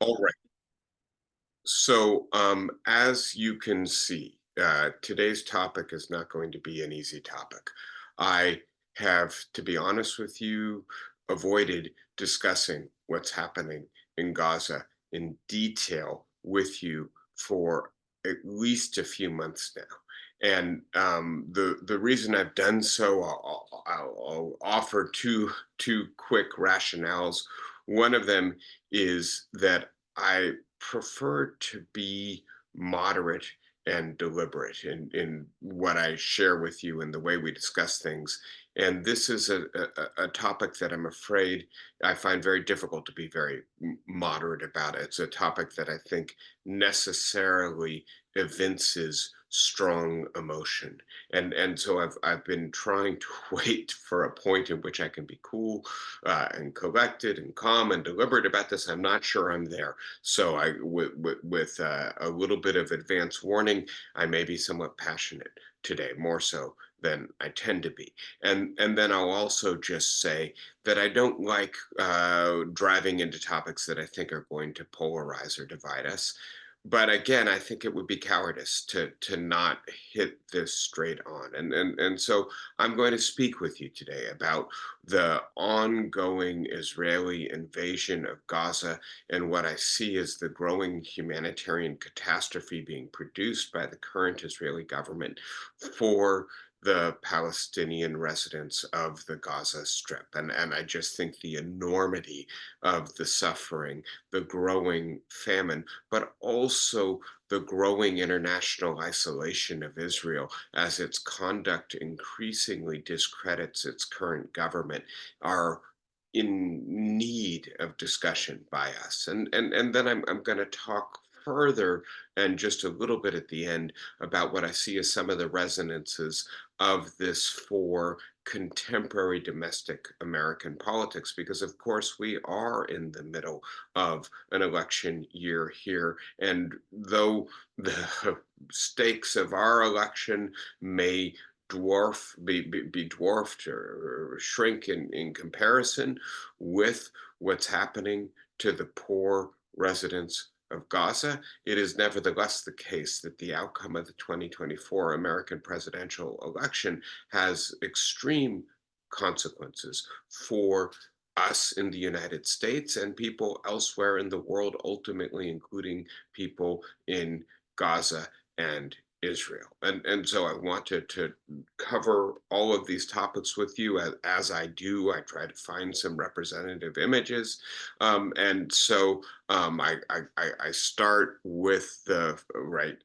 All right. So, as you can see, today's topic is not going to be an easy topic. I have, to be honest with you, avoided discussing what's happening in Gaza in detail with you for at least a few months now. And the reason I've done so, I'll offer two quick rationales. One of them is that I prefer to be moderate and deliberate in what I share with you and the way we discuss things. And this is a topic that I'm afraid I find very difficult to be very moderate about. It's a topic that I think necessarily evinces strong emotion. And so I've been trying to wait for a point in which I can be cool and collected and calm and deliberate about this. I'm not sure I'm there. So with a little bit of advance warning, I may be somewhat passionate today, more so than I tend to be. And then I'll also just say that I don't like driving into topics that I think are going to polarize or divide us. But again, I think it would be cowardice to not hit this straight on. And so I'm going to speak with you today about the ongoing Israeli invasion of Gaza and what I see as the growing humanitarian catastrophe being produced by the current Israeli government for the Palestinian residents of the Gaza Strip. And I just think the enormity of the suffering, the growing famine, but also the growing international isolation of Israel as its conduct increasingly discredits its current government are in need of discussion by us. And then I'm going to talk further and just a little bit at the end about what I see as some of the resonances of this for contemporary domestic American politics, because of course we are in the middle of an election year here. And though the stakes of our election may be dwarfed or shrink in comparison with what's happening to the poor residents of Gaza, it is nevertheless the case that the outcome of the 2024 American presidential election has extreme consequences for us in the United States and people elsewhere in the world, ultimately, including people in Gaza and Israel. And so I wanted to cover all of these topics with you. As I do, I try to find some representative images. And so I start with the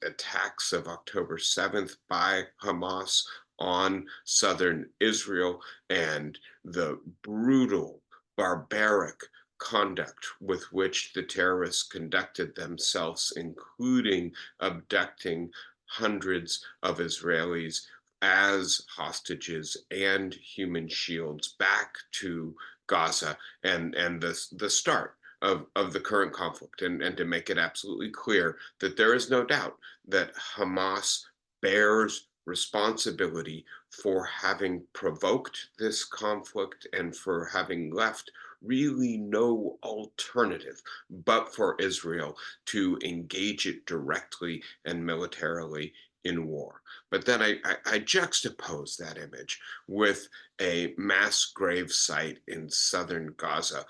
attacks of October 7th by Hamas on southern Israel and the brutal, barbaric conduct with which the terrorists conducted themselves, including abducting hundreds of Israelis as hostages and human shields back to Gaza and the start of the current conflict. And to make it absolutely clear that there is no doubt that Hamas bears responsibility for having provoked this conflict and for having left really no alternative but for Israel to engage it directly and militarily in war. But then I juxtapose that image with a mass grave site in southern Gaza,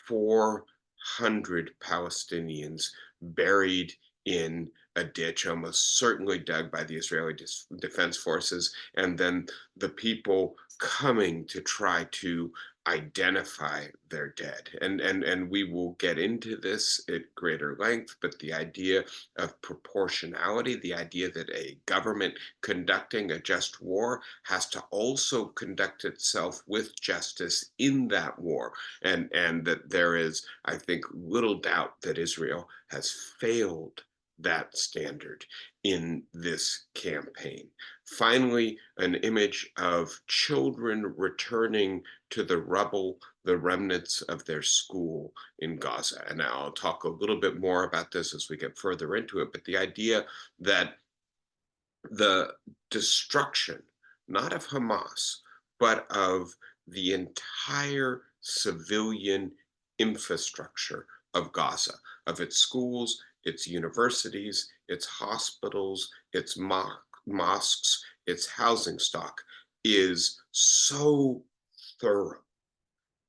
400 Palestinians buried in a ditch, almost certainly dug by the Israeli Defense Forces, and then the people coming to try to identify their dead. And we will get into this at greater length, but the idea of proportionality, the idea that a government conducting a just war has to also conduct itself with justice in that war, and that there is, I think, little doubt that Israel has failed that standard in this campaign. Finally, an image of children returning to the rubble, the remnants of their school in Gaza. And I'll talk a little bit more about this as we get further into it, but the idea that the destruction, not of Hamas, but of the entire civilian infrastructure of Gaza, of its schools, its universities, its hospitals, its mosques, its housing stock is so thorough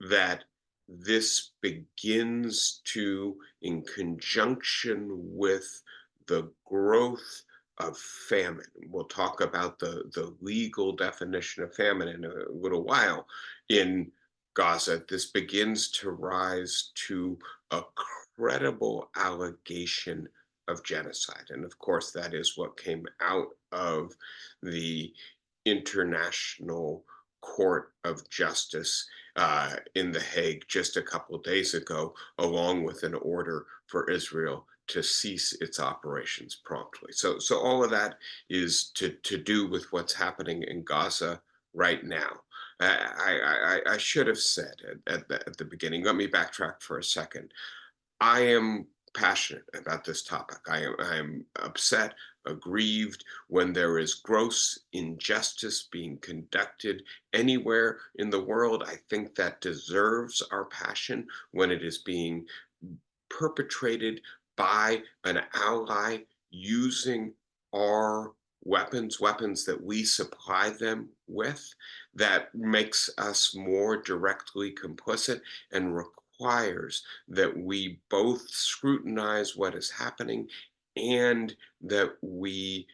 that this begins to, in conjunction with the growth of famine. We'll talk about the legal definition of famine in a little while. In Gaza, this begins to rise to a credible allegation of genocide. And of course, that is what came out of the International Court of Justice in The Hague just a couple of days ago, along with an order for Israel to cease its operations promptly. So all of that is to do with what's happening in Gaza right now. I should have said at the beginning. Let me backtrack for a second. I am passionate about this topic. I am upset, aggrieved when there is gross injustice being conducted anywhere in the world. I think that deserves our passion when it is being perpetrated by an ally using our weapons that we supply them with, that makes us more directly complicit and requires that we both scrutinize what is happening and that we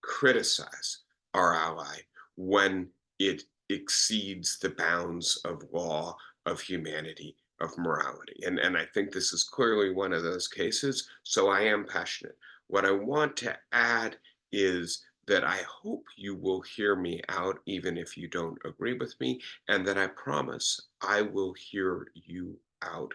criticize our ally when it exceeds the bounds of law, of humanity, of morality. And I think this is clearly one of those cases. So I am passionate. What I want to add is that I hope you will hear me out, even if you don't agree with me, and that I promise I will hear you out,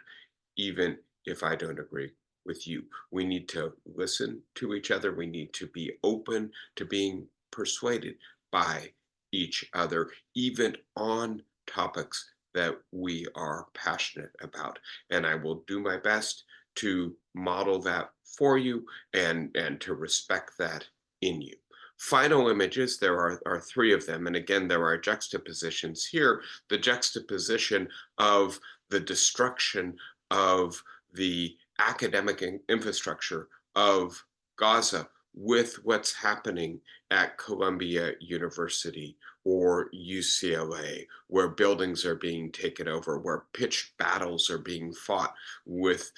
even if I don't agree with you. We need to listen to each other. We need to be open to being persuaded by each other, even on topics that we are passionate about. And I will do my best to model that for you and to respect that in you. Final images, there are three of them. And again, there are juxtapositions here. The juxtaposition of the destruction of the academic infrastructure of Gaza with what's happening at Columbia University or UCLA, where buildings are being taken over, where pitched battles are being fought with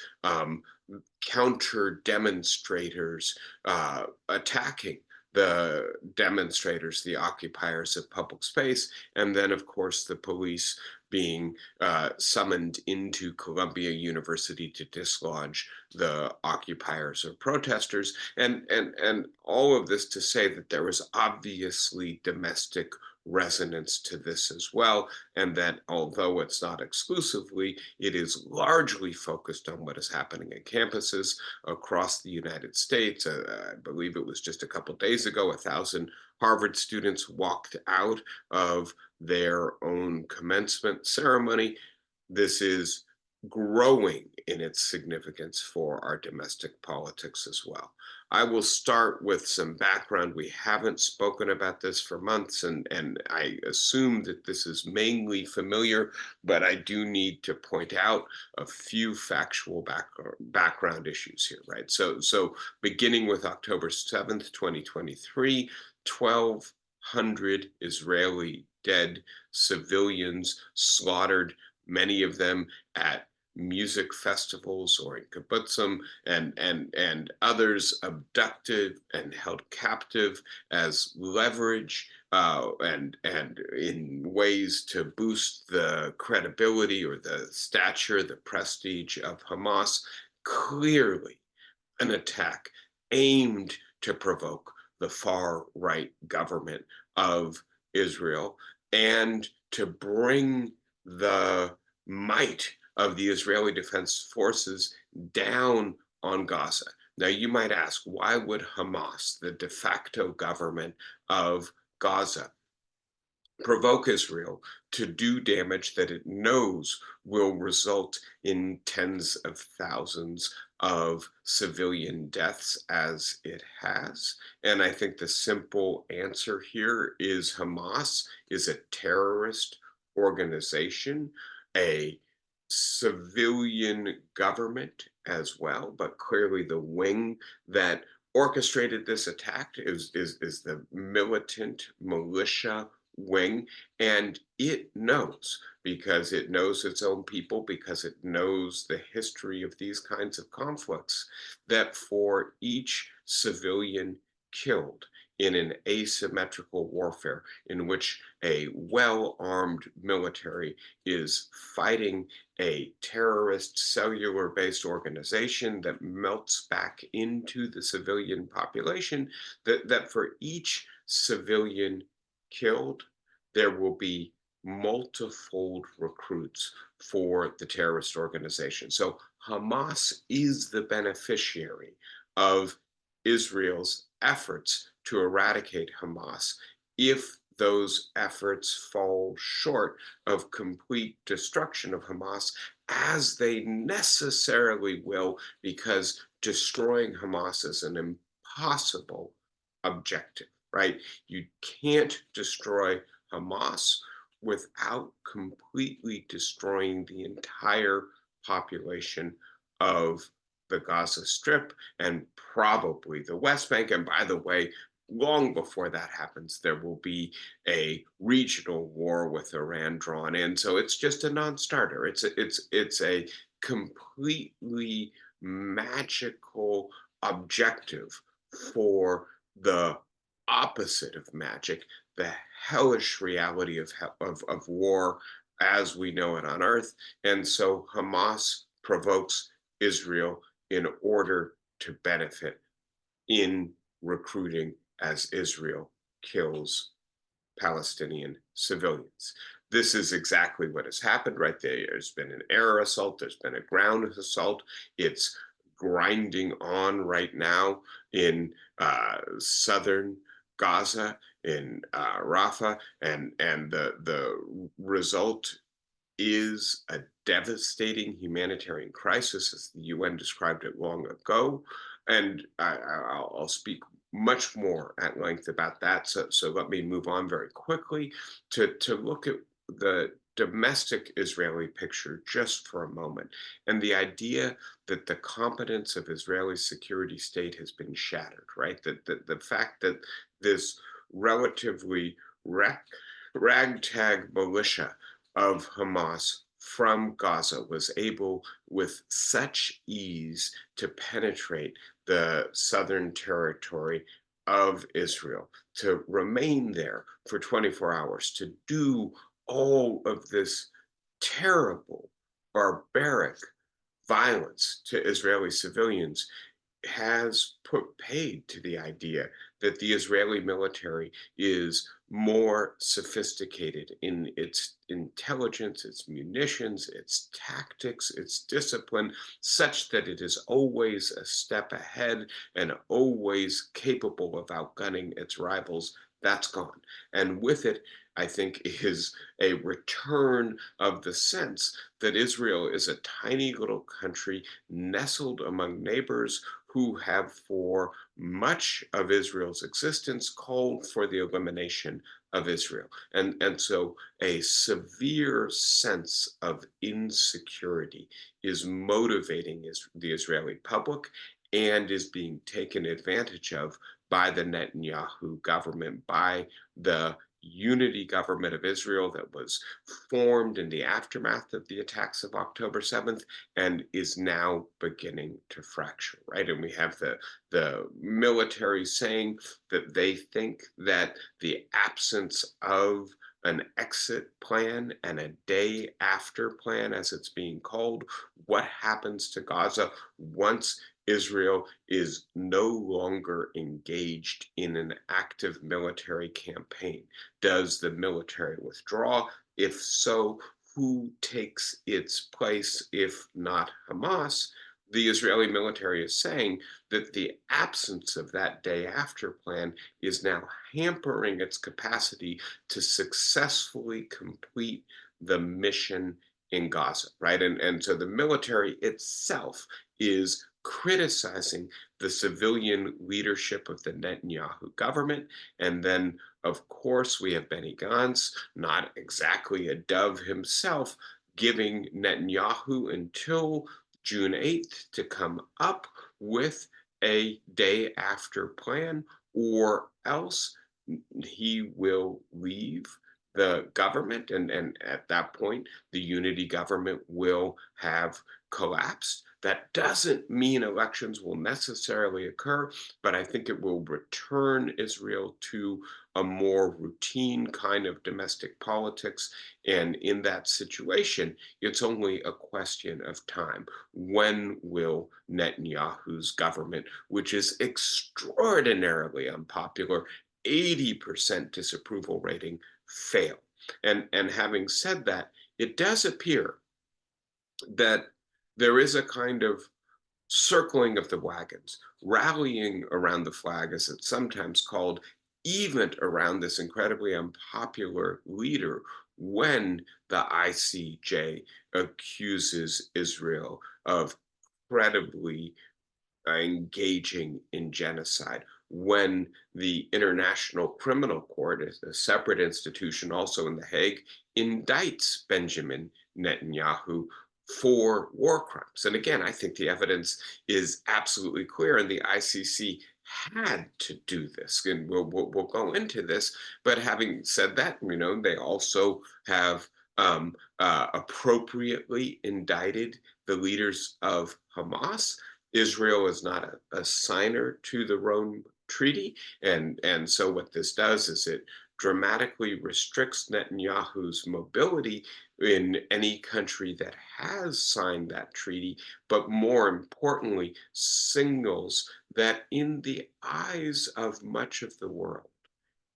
counter demonstrators attacking the demonstrators, the occupiers of public space, and then, of course, the police being summoned into Columbia University to dislodge the occupiers or protesters, and all of this to say that there was obviously domestic resonance to this as well, and that although it's not exclusively, it is largely focused on what is happening at campuses across the United States. I believe it was just a couple days ago, 1,000 Harvard students walked out of their own commencement ceremony. This is growing in its significance for our domestic politics as well. I will start with some background. We haven't spoken about this for months, and I assume that this is mainly familiar, but I do need to point out a few factual background issues here, right? So beginning with October 7th, 2023, 1,200 Israeli dead civilians slaughtered, many of them at music festivals or in kibbutzim, and others abducted and held captive as leverage and in ways to boost the credibility or the stature, the prestige of Hamas. Clearly an attack aimed to provoke the far right government of Israel and to bring the might of the Israeli Defense Forces down on Gaza. Now, you might ask, why would Hamas, the de facto government of Gaza, provoke Israel to do damage that it knows will result in tens of thousands of civilian deaths as it has? And I think the simple answer here is Hamas is a terrorist organization, a civilian government as well, but clearly the wing that orchestrated this attack is the militant militia wing, and it knows, because it knows its own people, because it knows the history of these kinds of conflicts, that for each civilian killed in an asymmetrical warfare in which a well-armed military is fighting a terrorist cellular based organization that melts back into the civilian population, that for each civilian killed, there will be multifold recruits for the terrorist organization. So Hamas is the beneficiary of Israel's efforts to eradicate Hamas if those efforts fall short of complete destruction of Hamas, as they necessarily will, because destroying Hamas is an impossible objective, right? You can't destroy Hamas without completely destroying the entire population of the Gaza Strip and probably the West Bank. And by the way, long before that happens, there will be a regional war with Iran drawn in. So it's just a non-starter. It's a completely magical objective for the opposite of magic, the hellish reality of war as we know it on Earth. And so Hamas provokes Israel in order to benefit in recruiting as Israel kills Palestinian civilians. This is exactly what has happened, right? There's been an air assault, there's been a ground assault. It's grinding on right now in southern Gaza, in Rafah, and the result is a devastating humanitarian crisis, as the UN described it long ago. And I'll speak much more at length about that. So let me move on very quickly to look at the domestic Israeli picture just for a moment, and the idea that the competence of Israeli security state has been shattered, right? That the fact that this relatively ragtag militia of Hamas from Gaza was able, with such ease, to penetrate the southern territory of Israel, to remain there for 24 hours, to do all of this terrible, barbaric violence to Israeli civilians, has put paid to the idea that the Israeli military is more sophisticated in its intelligence, its munitions, its tactics, its discipline, such that it is always a step ahead and always capable of outgunning its rivals. That's gone. And with it, I think, is a return of the sense that Israel is a tiny little country nestled among neighbors who have, for much of Israel's existence, called for the elimination of Israel. And so a severe sense of insecurity is motivating the Israeli public and is being taken advantage of by the Netanyahu government, by the unity government of Israel that was formed in the aftermath of the attacks of October 7th and is now beginning to fracture, right? And we have the military saying that they think that the absence of an exit plan and a day after plan, as it's being called, what happens to Gaza once Israel is no longer engaged in an active military campaign. Does the military withdraw? If so, who takes its place if not Hamas? The Israeli military is saying that the absence of that day after plan is now hampering its capacity to successfully complete the mission in Gaza, right? And so the military itself is criticizing the civilian leadership of the Netanyahu government. And then, of course, we have Benny Gantz, not exactly a dove himself, giving Netanyahu until June 8th to come up with a day after plan, or else he will leave the government, and at that point the unity government will have collapsed. That doesn't mean elections will necessarily occur, but I think it will return Israel to a more routine kind of domestic politics. And in that situation, it's only a question of time. When will Netanyahu's government, which is extraordinarily unpopular, 80% disapproval rating, fail? And having said that, it does appear that there is a kind of circling of the wagons, rallying around the flag, as it's sometimes called, even around this incredibly unpopular leader, when the ICJ accuses Israel of credibly engaging in genocide, when the International Criminal Court, is a separate institution also in The Hague, indicts Benjamin Netanyahu for war crimes. And again, I think the evidence is absolutely clear, and the ICC had to do this. And we'll go into this. But having said that, they also have appropriately indicted the leaders of Hamas. Israel is not a signer to the Rome Treaty, and so what this does is it dramatically restricts Netanyahu's mobility in any country that has signed that treaty, but more importantly, signals that in the eyes of much of the world,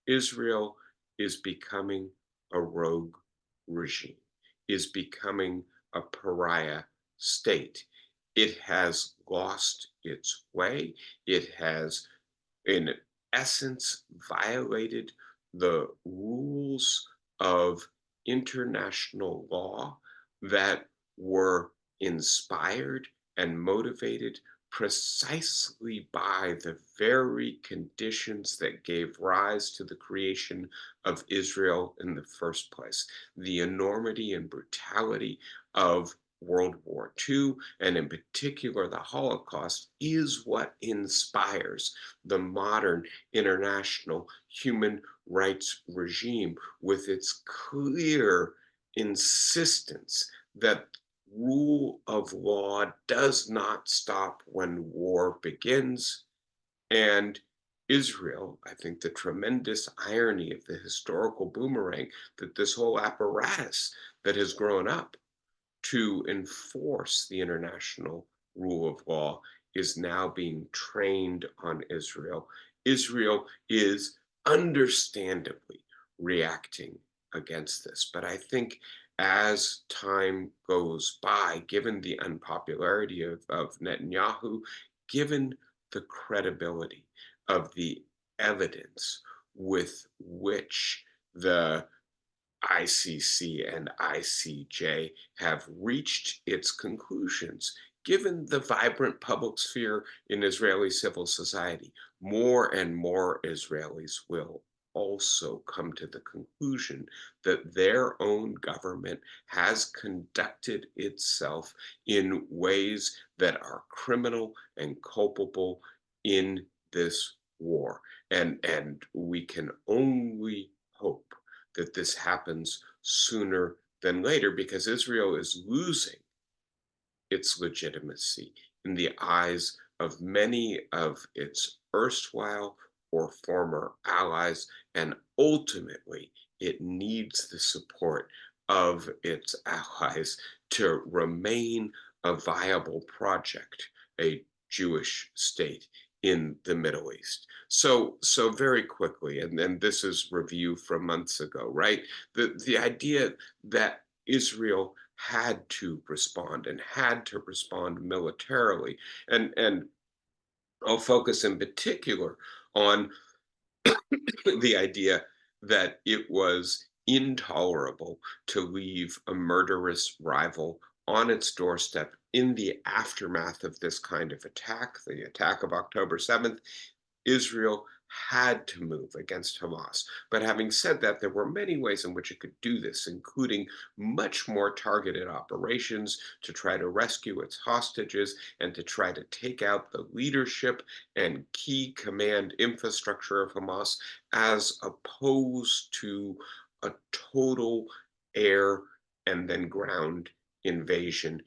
Israel is becoming a rogue regime, is becoming a pariah state. It has lost its way. It has, in essence, violated the rules of international law that were inspired and motivated precisely by the very conditions that gave rise to the creation of Israel in the first place. The enormity and brutality of World War II, and in particular the Holocaust, is what inspires the modern international human rights regime, with its clear insistence that rule of law does not stop when war begins. And Israel, I think the tremendous irony of the historical boomerang, that this whole apparatus that has grown up to enforce the international rule of law is now being trained on Israel. Israel is understandably reacting against this. But I think as time goes by, given the unpopularity of Netanyahu, given the credibility of the evidence with which the ICC and ICJ have reached its conclusions, given the vibrant public sphere in Israeli civil society, more and more Israelis will also come to the conclusion that their own government has conducted itself in ways that are criminal and culpable in this war. And we can only hope that this happens sooner than later, because Israel is losing its legitimacy in the eyes of many of its erstwhile or former allies, and ultimately it needs the support of its allies to remain a viable project, a Jewish state in the Middle East. So very quickly, and then this is review from months ago, right? The idea that Israel had to respond, and had to respond militarily, and I'll focus in particular on the idea that it was intolerable to leave a murderous rival on its doorstep in the aftermath of this kind of attack, the attack of October 7th. Israel had to move against Hamas. But having said that, there were many ways in which it could do this, including much more targeted operations to try to rescue its hostages and to try to take out the leadership and key command infrastructure of Hamas, as opposed to a total air and then ground invasion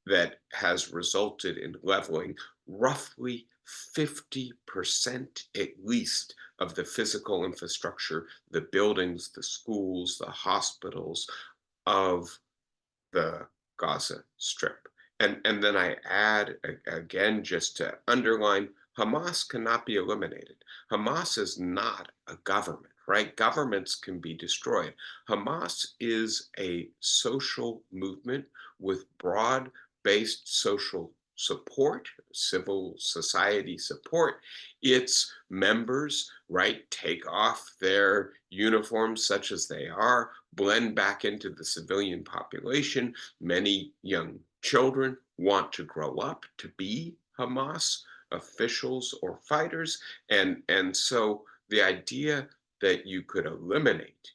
that has resulted in leveling roughly 50% at least of the physical infrastructure, the buildings, the schools, the hospitals of the Gaza Strip. And then I add again, just to underline, Hamas cannot be eliminated. Hamas is not a government, right? Governments can be destroyed. Hamas is a social movement with broad-based social support, civil society support. Its members, right, take off their uniforms such as they are, blend back into the civilian population. Many young children want to grow up to be Hamas officials or fighters. And so the idea that you could eliminate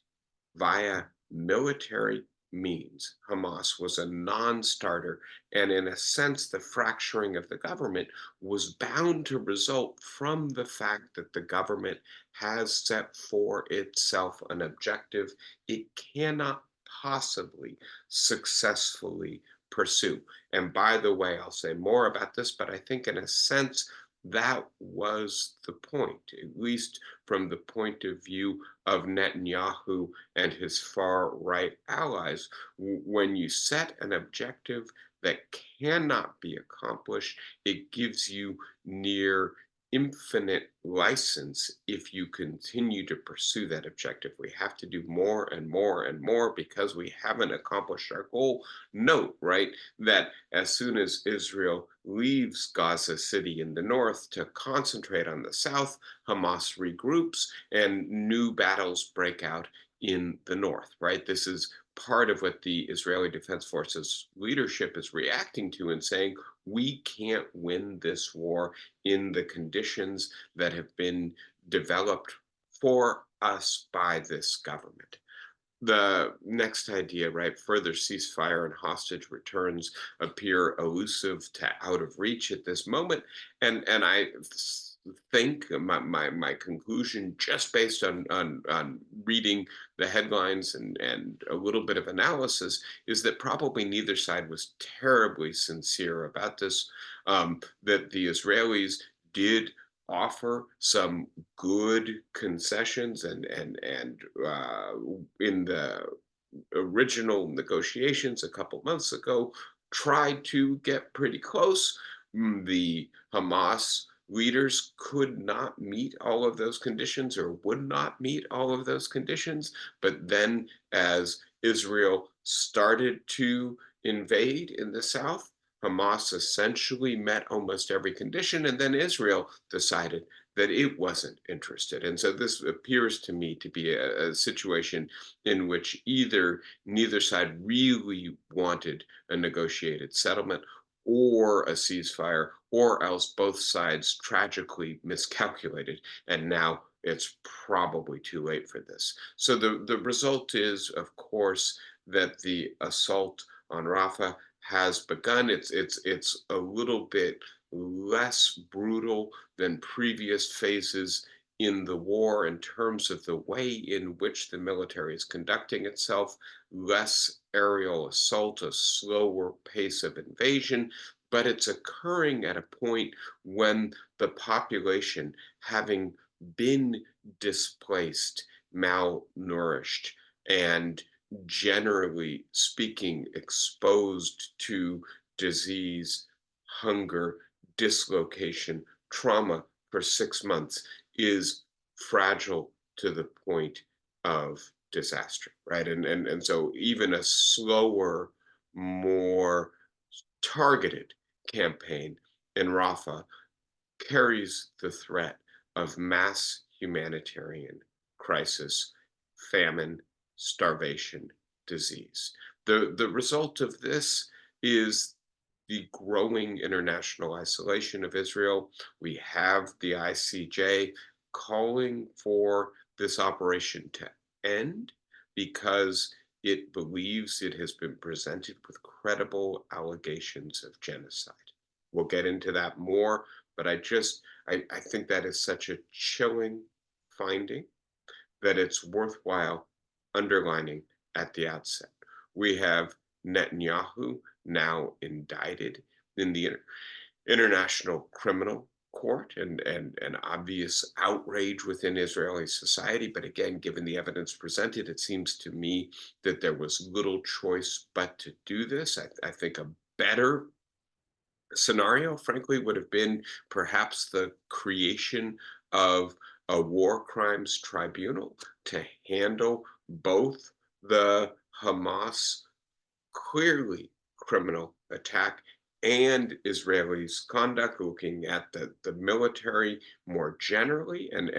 via military means Hamas was a non-starter, and in a sense, the fracturing of the government was bound to result from the fact that the government has set for itself an objective it cannot possibly successfully pursue. And by the way, I'll say more about this, but I think in a sense, that was the point, at least from the point of view of Netanyahu and his far right allies. When you set an objective that cannot be accomplished, it gives you near infinite license if you continue to pursue that objective. We have to do more and more and more because we haven't accomplished our goal. Note, right, that as soon as Israel leaves Gaza City in the north to concentrate on the south, Hamas regroups and new battles break out in the north, right? This is part of what the Israeli Defense Forces leadership is reacting to and saying, we can't win this war in the conditions that have been developed for us by this government. The next idea, right, further ceasefire and hostage returns appear elusive to out of reach at this moment. And I think my conclusion, just based on reading the headlines and a little bit of analysis, is that probably neither side was terribly sincere about this, that the Israelis did offer some good concessions and in the original negotiations a couple months ago tried to get pretty close. The Hamas leaders could not meet all of those conditions or would not meet all of those conditions. But then, as Israel started to invade in the south, Hamas essentially met almost every condition, and then Israel decided that it wasn't interested. And so this appears to me to be a situation in which neither side really wanted a negotiated settlement or a ceasefire, or else both sides tragically miscalculated, and now it's probably too late for this. So the result is, of course, that the assault on Rafah has begun. It's a little bit less brutal than previous phases in the war in terms of the way in which the military is conducting itself, less aerial assault, a slower pace of invasion, but it's occurring at a point when the population, having been displaced, malnourished, and generally speaking, exposed to disease, hunger, dislocation, trauma for 6 months, is fragile to the point of disaster, right? And so even a slower, more targeted campaign in Rafah carries the threat of mass humanitarian crisis, famine, starvation, disease. The result of this is the growing international isolation of Israel. We have the ICJ calling for this operation to end because it believes it has been presented with credible allegations of genocide. We'll get into that more, but I think that is such a chilling finding that it's worthwhile underlining at the outset. We have Netanyahu now indicted in the International Criminal Court, and an obvious outrage within Israeli society. But again, given the evidence presented, it seems to me that there was little choice but to do this. I think a better scenario, frankly, would have been perhaps the creation of a war crimes tribunal to handle both the Hamas clearly criminal attack and Israelis' conduct, looking at the military more generally. And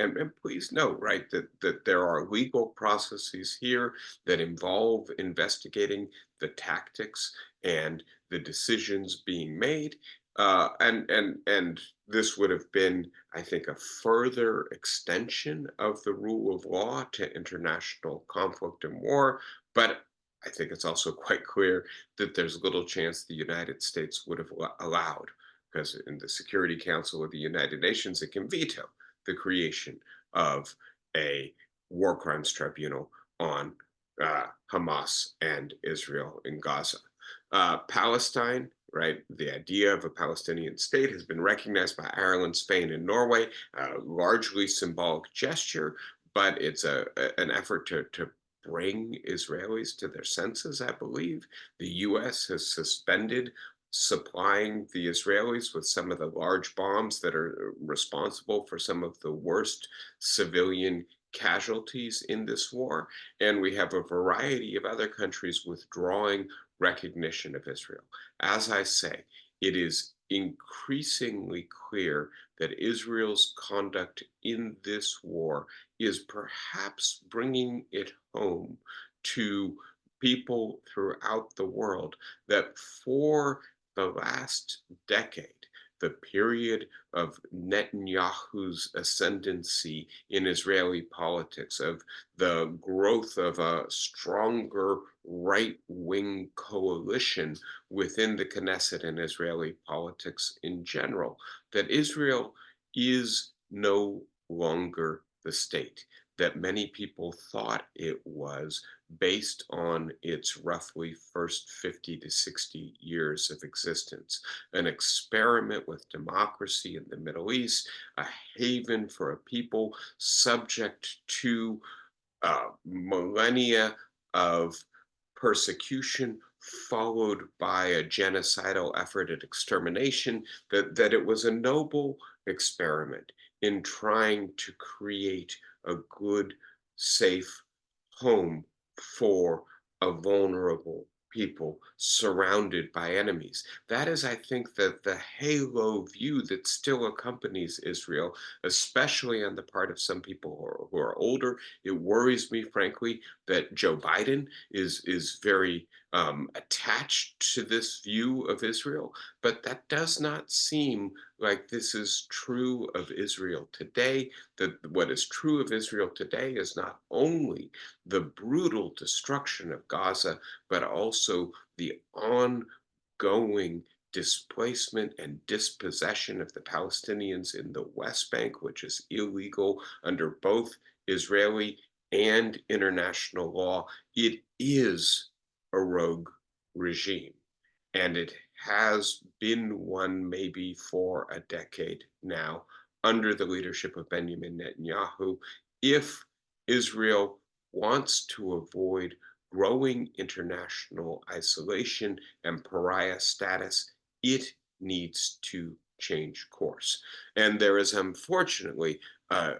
please note, right, that there are legal processes here that involve investigating the tactics and the decisions being made. And this would have been, I think, a further extension of the rule of law to international conflict and war. But I think it's also quite clear that there's little chance the United States would have allowed, because in the Security Council of the United Nations, it can veto the creation of a war crimes tribunal on Hamas and Israel in Gaza. Palestine, right? The idea of a Palestinian state has been recognized by Ireland, Spain, and Norway, largely symbolic gesture, but it's an effort to bring Israelis to their senses, I believe. The US has suspended supplying the Israelis with some of the large bombs that are responsible for some of the worst civilian casualties in this war. And we have a variety of other countries withdrawing recognition of Israel. As I say, it is increasingly clear that Israel's conduct in this war is perhaps bringing it home to people throughout the world that for the last decade, the period of Netanyahu's ascendancy in Israeli politics, of the growth of a stronger right wing coalition within the Knesset and Israeli politics in general, that Israel is no longer the state that many people thought it was based on its roughly first 50 to 60 years of existence. An experiment with democracy in the Middle East, a haven for a people subject to millennia of persecution followed by a genocidal effort at extermination, that it was a noble experiment in trying to create a good, safe home for a vulnerable people surrounded by enemies. That is, I think, the halo view that still accompanies Israel, especially on the part of some people who are older. It worries me, frankly, that Joe Biden is very attached to this view of Israel, but that does not seem like this is true of Israel today. That what is true of Israel today is not only the brutal destruction of Gaza, but also the ongoing displacement and dispossession of the Palestinians in the West Bank, which is illegal under both Israeli and international law. It is a rogue regime, and it has been one maybe for a decade now under the leadership of Benjamin Netanyahu. If Israel wants to avoid growing international isolation and pariah status, it needs to change course. And there is unfortunately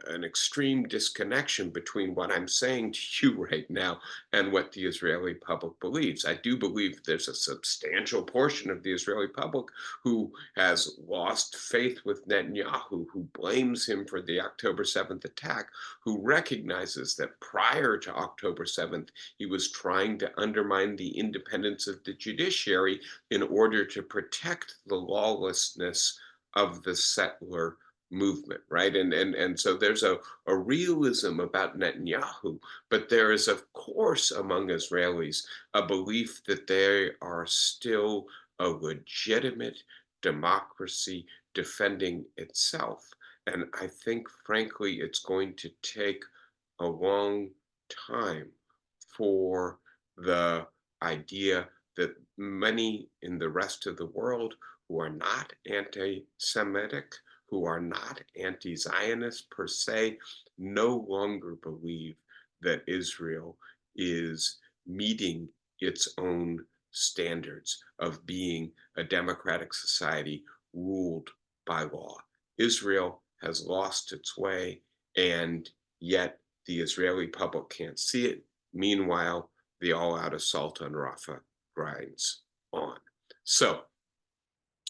an extreme disconnection between what I'm saying to you right now and what the Israeli public believes. I do believe there's a substantial portion of the Israeli public who has lost faith with Netanyahu, who blames him for the October 7th attack, who recognizes that prior to October 7th, he was trying to undermine the independence of the judiciary in order to protect the lawlessness of the settler movement, right? And so there's a realism about Netanyahu, but there is, of course, among Israelis, a belief that they are still a legitimate democracy defending itself. And I think, frankly, it's going to take a long time for the idea that many in the rest of the world who are not anti Semitic, who are not anti Zionist per se, no longer believe that Israel is meeting its own standards of being a democratic society ruled by law. Israel has lost its way, and yet the Israeli public can't see it. Meanwhile, the all out assault on Rafah grinds on. So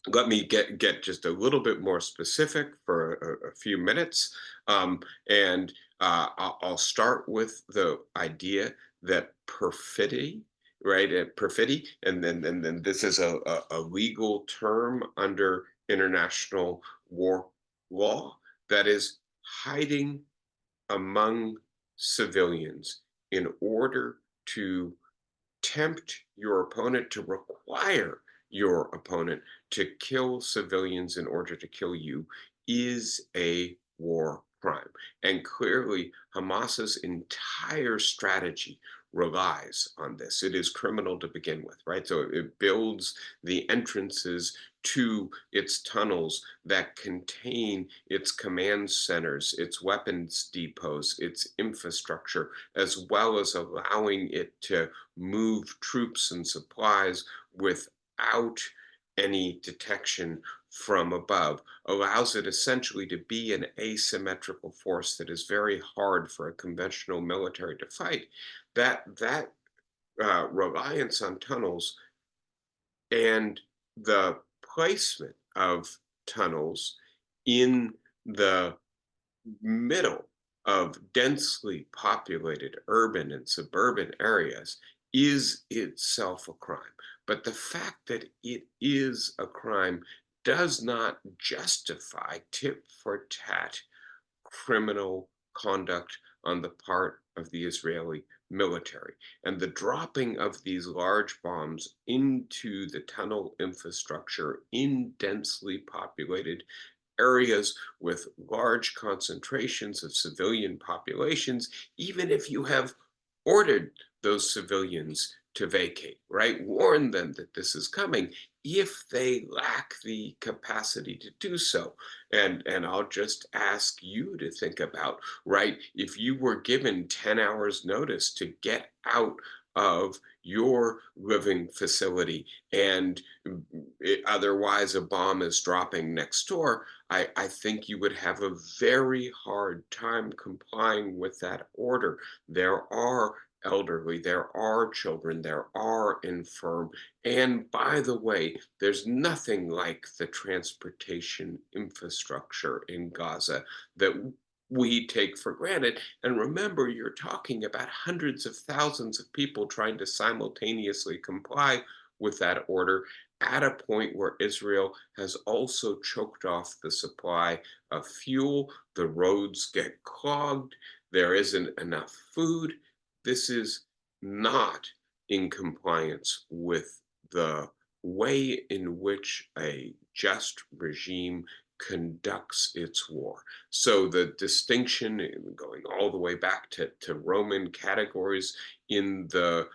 let me get just a little bit more specific for a few minutes. And I'll start with the idea that perfidy, right? Perfidy, and then this is a legal term under international war law that is hiding among civilians in order to tempt your opponent, to require your opponent to kill civilians in order to kill you, is a war crime. And clearly, Hamas's entire strategy relies on this. It is criminal to begin with, right? So it builds the entrances to its tunnels that contain its command centers, its weapons depots, its infrastructure, as well as allowing it to move troops and supplies without any detection from above, allows it essentially to be an asymmetrical force that is very hard for a conventional military to fight. That reliance on tunnels and the placement of tunnels in the middle of densely populated urban and suburban areas is itself a crime. But the fact that it is a crime does not justify tit for tat criminal conduct on the part of the Israeli military. And the dropping of these large bombs into the tunnel infrastructure in densely populated areas with large concentrations of civilian populations, even if you have ordered those civilians to vacate, right? Warn them that this is coming if they lack the capacity to do so. And I'll just ask you to think about, right? If you were given 10 hours notice to get out of your living facility and otherwise a bomb is dropping next door, I think you would have a very hard time complying with that order. There are elderly, there are children, there are infirm. And by the way, there's nothing like the transportation infrastructure in Gaza that we take for granted. And remember, you're talking about hundreds of thousands of people trying to simultaneously comply with that order at a point where Israel has also choked off the supply of fuel. The roads get clogged. There isn't enough food. This is not in compliance with the way in which a just regime conducts its war. So the distinction, going all the way back to Roman categories in the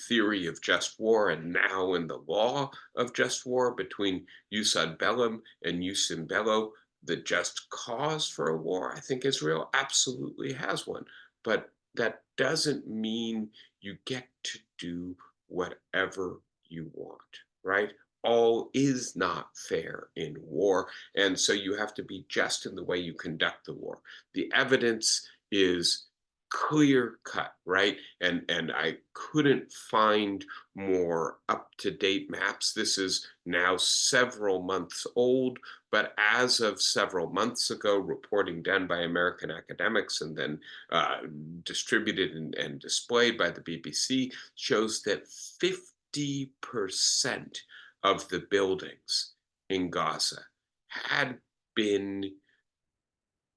theory of just war and now in the law of just war between jus ad bellum and jus in bello, the just cause for a war, I think Israel absolutely has one. But that doesn't mean you get to do whatever you want, right? all is not fair in war. And so you have to be just in the way you conduct the war. The evidence is clear cut, right? And I couldn't find more up-to-date maps. This is now several months old, but as of several months ago, reporting done by American academics and then uh, distributed and displayed by the BBC shows that 50% of the buildings in Gaza had been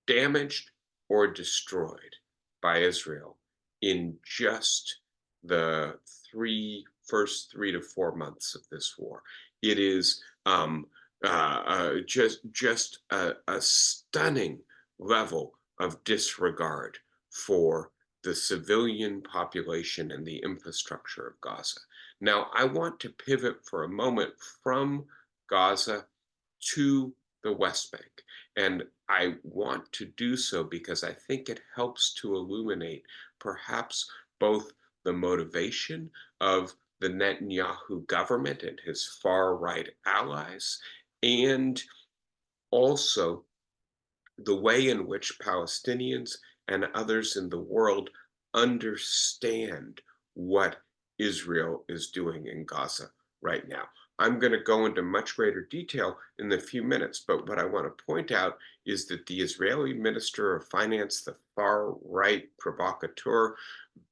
damaged or destroyed by Israel in just the first 3 to 4 months of this war. It is just a stunning level of disregard for the civilian population and the infrastructure of Gaza. Now, I want to pivot for a moment from Gaza to the West Bank. And I want to do so because I think it helps to illuminate perhaps both the motivation of the Netanyahu government and his far right allies, and also the way in which Palestinians and others in the world understand what Israel is doing in Gaza right now. I'm going to go into much greater detail in a few minutes, but what I want to point out is that the Israeli Minister of Finance, the far right provocateur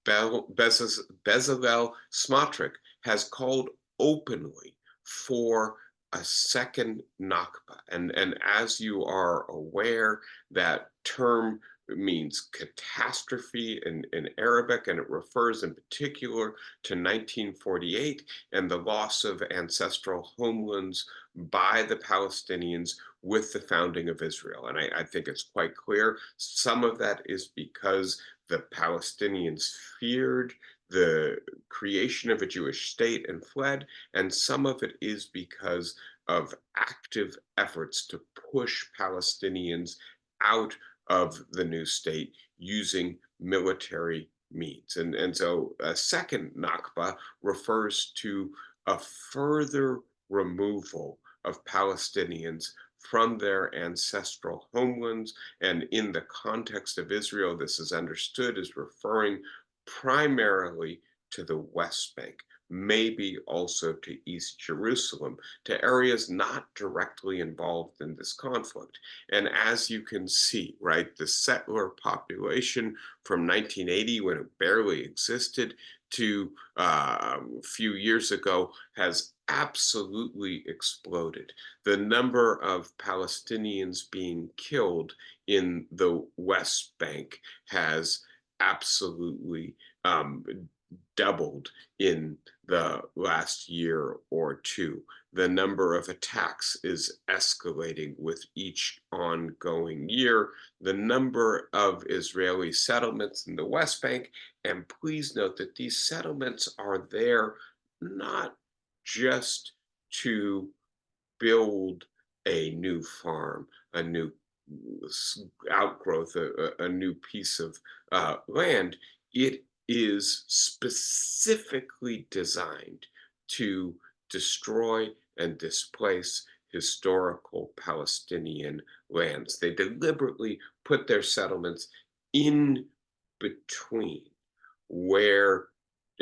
Bezalel Smotrich, has called openly for a second Nakba. And as you are aware, that term means catastrophe in Arabic, and it refers in particular to 1948 and the loss of ancestral homelands by the Palestinians with the founding of Israel. And I think it's quite clear some of that is because the Palestinians feared the creation of a Jewish state and fled, and some of it is because of active efforts to push Palestinians out of the new state using military means. And so a second Nakba refers to a further removal of Palestinians from their ancestral homelands. And in the context of Israel, this is understood as referring primarily to the West Bank, maybe also to East Jerusalem, to areas not directly involved in this conflict. And as you can see, right, the settler population from 1980, when it barely existed, to a few years ago has absolutely exploded. The number of Palestinians being killed in the West Bank has absolutely doubled in the last year or two. The number of attacks is escalating with each ongoing year. The number of Israeli settlements in the West Bank, and please note that these settlements are there not just to build a new farm, a new outgrowth, a new piece of land. It is specifically designed to destroy and displace historical Palestinian lands. They deliberately put their settlements in between where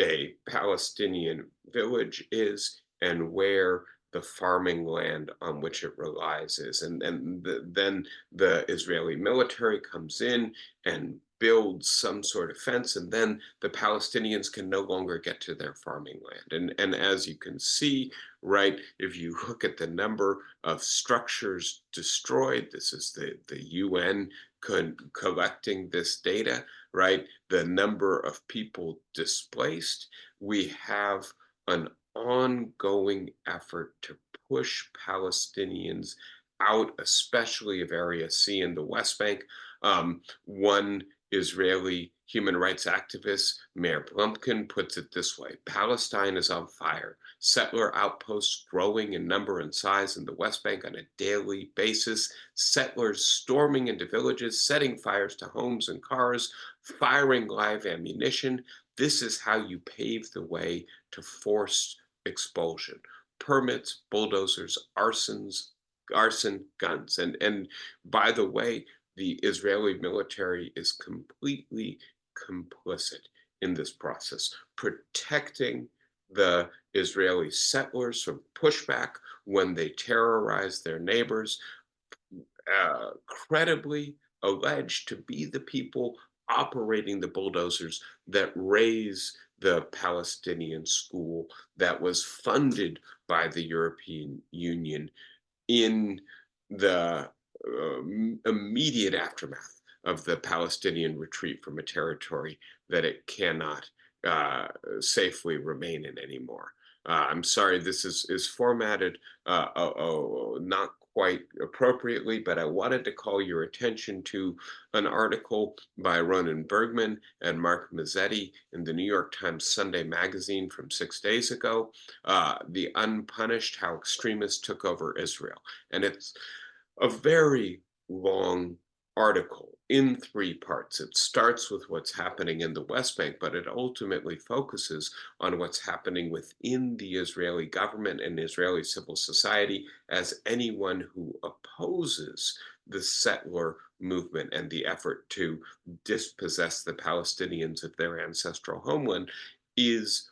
a Palestinian village is and where the farming land on which it relies is. Then the Israeli military comes in and builds some sort of fence, and then the Palestinians can no longer get to their farming land. And as you can see, right, if you look at the number of structures destroyed, this is the UN collecting this data, right? The number of people displaced, we have an ongoing effort to push Palestinians out, especially of Area C in the West Bank. One Israeli human rights activist, Mayor Blumpkin, puts it this way: Palestine is on fire. Settler outposts growing in number and size in the West Bank on a daily basis. Settlers storming into villages, setting fires to homes and cars, firing live ammunition. This is how you pave the way to forced expulsion. permits, bulldozers, arson, guns. And by the way, the Israeli military is completely complicit in this process, protecting the Israeli settlers from pushback when they terrorize their neighbors, credibly alleged to be the people operating the bulldozers that raise the Palestinian school that was funded by the European Union in the immediate aftermath of the Palestinian retreat from a territory that it cannot uh, safely remain in anymore. I'm sorry, this is formatted not quite appropriately, but I wanted to call your attention to an article by Ronan Bergman and Mark Mazzetti in the New York Times Sunday magazine from 6 days ago, The Unpunished: How Extremists Took Over Israel. And it's a very long article in three parts. It starts with what's happening in the West Bank, but it ultimately focuses on what's happening within the Israeli government and Israeli civil society, as anyone who opposes the settler movement and the effort to dispossess the Palestinians of their ancestral homeland is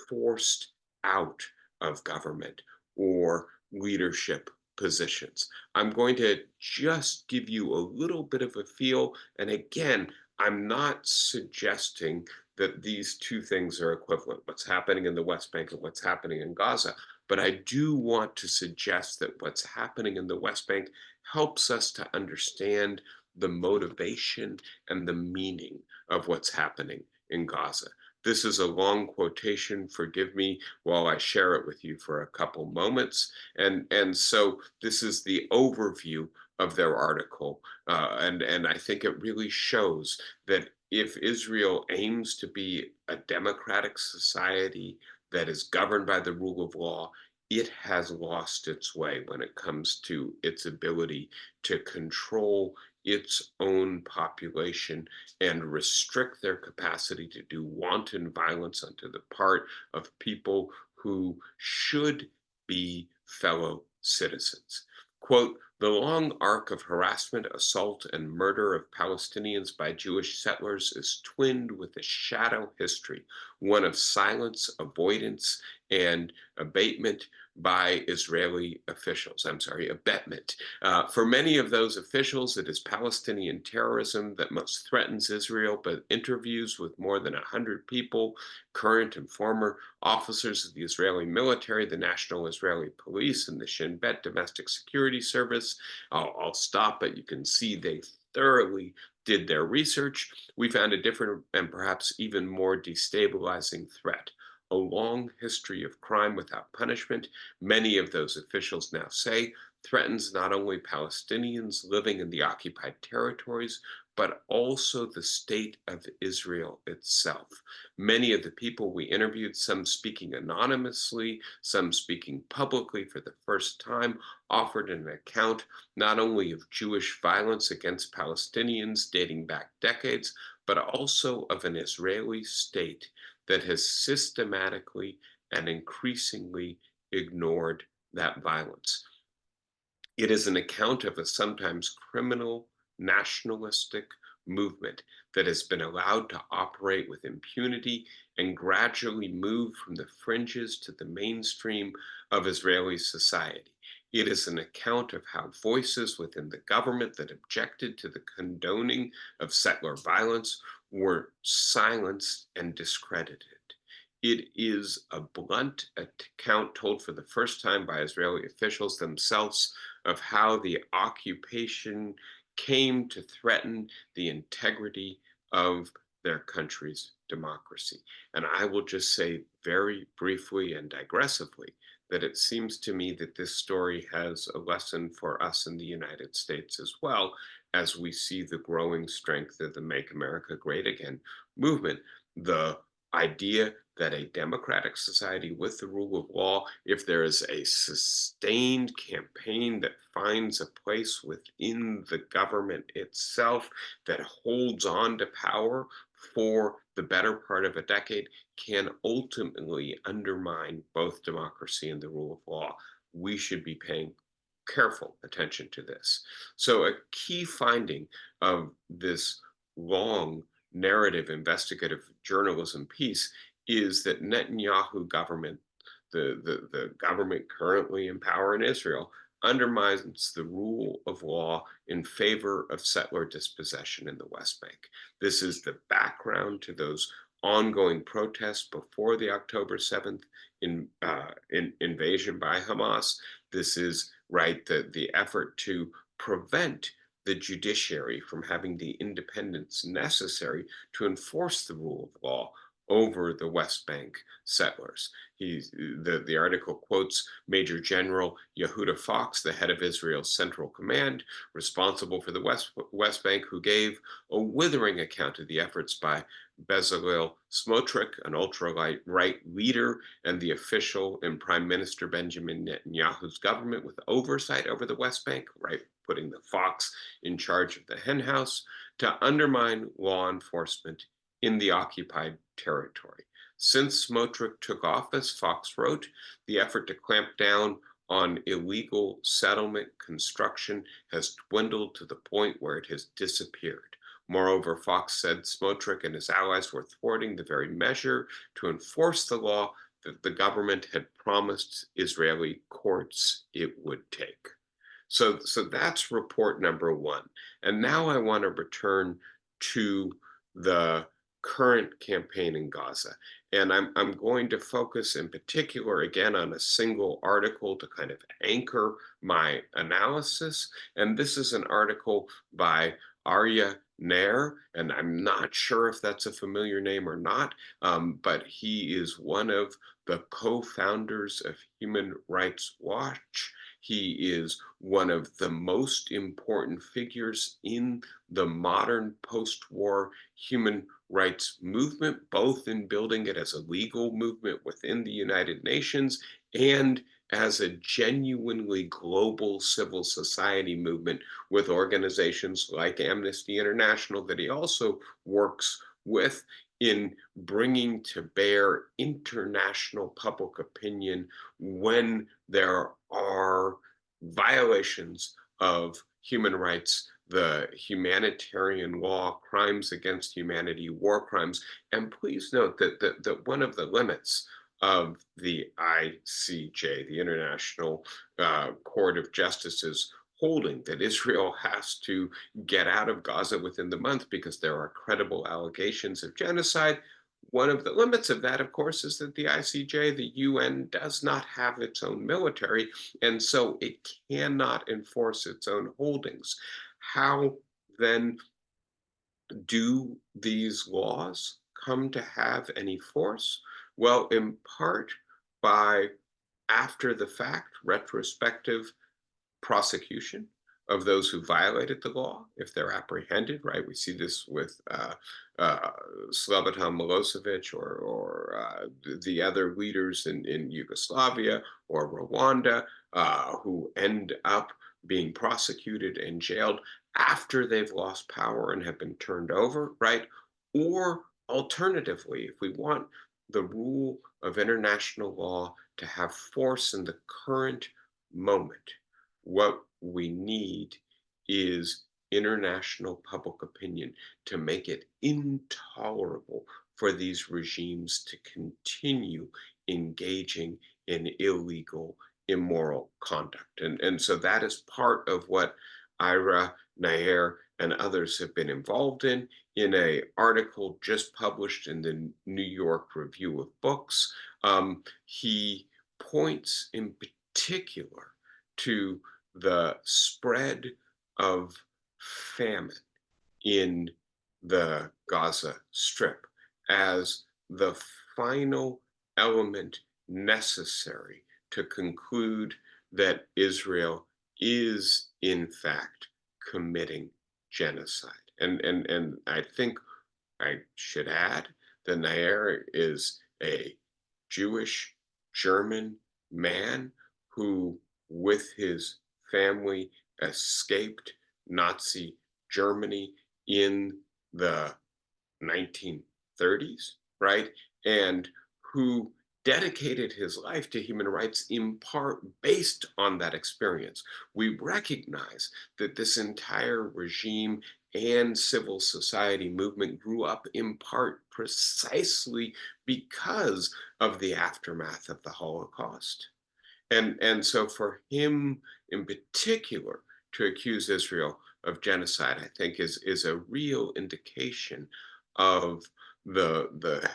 forced out of government or leadership positions. I'm going to just give you a little bit of a feel. And again, I'm not suggesting that these two things are equivalent, what's happening in the West Bank and what's happening in Gaza. But I do want to suggest that what's happening in the West Bank helps us to understand the motivation and the meaning of what's happening in Gaza. This is a long quotation. Forgive me while I share it with you for a couple moments. And so this is the overview of their article, and I think it really shows that if Israel aims to be a democratic society that is governed by the rule of law, it has lost its way when it comes to its ability to control its own population and restrict their capacity to do wanton violence onto the part of people who should be fellow citizens. Quote, the long arc of harassment, assault, and murder of Palestinians by Jewish settlers is twinned with a shadow history, one of silence, avoidance, and abatement by Israeli officials. I'm sorry, abetment. For many of those officials, it is Palestinian terrorism that most threatens Israel, but interviews with more than 100 people, current and former officers of the Israeli military, the National Israeli Police, and the Shin Bet Domestic Security Service. I'll stop, but you can see they thoroughly did their research. We found a different and perhaps even more destabilizing threat. A long history of crime without punishment, many of those officials now say, threatens not only Palestinians living in the occupied territories, but also the state of Israel itself. Many of the people we interviewed, some speaking anonymously, some speaking publicly for the first time, offered an account not only of Jewish violence against Palestinians dating back decades, but also of an Israeli state that has systematically and increasingly ignored that violence. It is an account of a sometimes criminal, nationalistic movement that has been allowed to operate with impunity and gradually move from the fringes to the mainstream of Israeli society. It is an account of how voices within the government that objected to the condoning of settler violence were silenced and discredited. It is a blunt account told for the first time by Israeli officials themselves of how the occupation came to threaten the integrity of their country's democracy. And I will just say very briefly and digressively that it seems to me that this story has a lesson for us in the United States as well, as we see the growing strength of the Make America Great Again movement. The idea that a democratic society with the rule of law, if there is a sustained campaign that finds a place within the government itself that holds on to power for the better part of a decade, can ultimately undermine both democracy and the rule of law. We should be paying careful attention to this. So, a key finding of this long narrative investigative journalism piece is that Netanyahu government, the government currently in power in Israel, undermines the rule of law in favor of settler dispossession in the West Bank. This is the background to those ongoing protests before the October 7th invasion by Hamas. This is right the effort to prevent the judiciary from having the independence necessary to enforce the rule of law over the West Bank settlers. The article quotes Major General Yehuda Fox, the head of Israel's Central Command, responsible for the West Bank, who gave a withering account of the efforts by Bezalel Smotrich, an ultra-right leader and the official in Prime Minister Benjamin Netanyahu's government with oversight over the West Bank, right, putting the fox in charge of the henhouse, to undermine law enforcement in the occupied territory. Since Smotrich took office, Fox wrote, the effort to clamp down on illegal settlement construction has dwindled to the point where it has disappeared. Moreover, Fox said Smotrich and his allies were thwarting the very measure to enforce the law that the government had promised Israeli courts it would take. So that's report number one. And now I want to return to the current campaign in Gaza. And I'm going to focus in particular again on a single article to kind of anchor my analysis. And this is an article by Arya Nair, and I'm not sure if that's a familiar name or not, but he is one of the co-founders of Human Rights Watch. He is one of the most important figures in the modern post-war human rights movement, both in building it as a legal movement within the United Nations and as a genuinely global civil society movement with organizations like Amnesty International that he also works with in bringing to bear international public opinion when there are violations of human rights, the humanitarian law, crimes against humanity, war crimes. And please note that one of the limits of the ICJ, the International Court of Justice's holding that Israel has to get out of Gaza within the month because there are credible allegations of genocide. One of the limits of that, of course, is that the ICJ, the UN, does not have its own military, and so it cannot enforce its own holdings. How then do these laws come to have any force? Well, in part by after the fact, retrospective prosecution of those who violated the law if they're apprehended, right? We see this with Slobodan Milosevic or the other leaders in Yugoslavia or Rwanda who end up being prosecuted and jailed after they've lost power and have been turned over, right? Or alternatively, if we want the rule of international law to have force in the current moment, what we need is international public opinion to make it intolerable for these regimes to continue engaging in illegal, immoral conduct. And so that is part of what Ira Nair and others have been involved in a article just published in the New York Review of Books. He points in particular to the spread of famine in the Gaza Strip as the final element necessary to conclude that Israel is, in fact, committing genocide. And I think I should add The Nair is a Jewish German man who, with his family, escaped Nazi Germany in the 1930s, right? And who dedicated his life to human rights in part based on that experience. We recognize that this entire regime and civil society movement grew up in part precisely because of the aftermath of the Holocaust. And so for him in particular to accuse Israel of genocide, I think is a real indication of the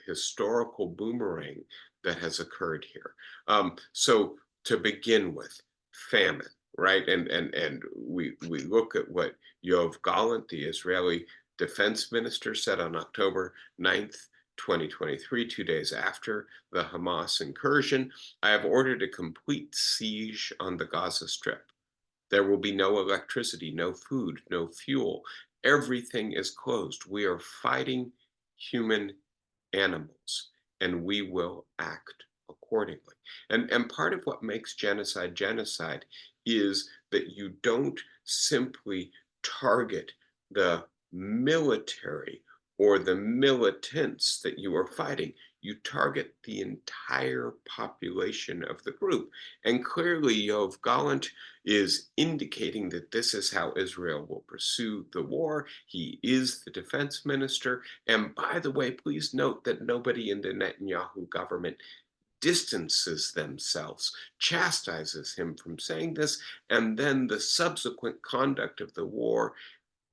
historical boomerang that has occurred here. So to begin with, famine, right? And we look at what Yoav Gallant, the Israeli defense minister, said on October 9th, 2023, 2 days after the Hamas incursion. I have ordered a complete siege on the Gaza Strip. There will be no electricity, no food, no fuel. Everything is closed. We are fighting human animals, and we will act accordingly. And part of what makes genocide genocide is that you don't simply target the military or the militants that you are fighting. You target the entire population of the group. And clearly, Yoav Gallant is indicating that this is how Israel will pursue the war. He is the defense minister. And by the way, please note that nobody in the Netanyahu government distances themselves, chastises him from saying this, and then the subsequent conduct of the war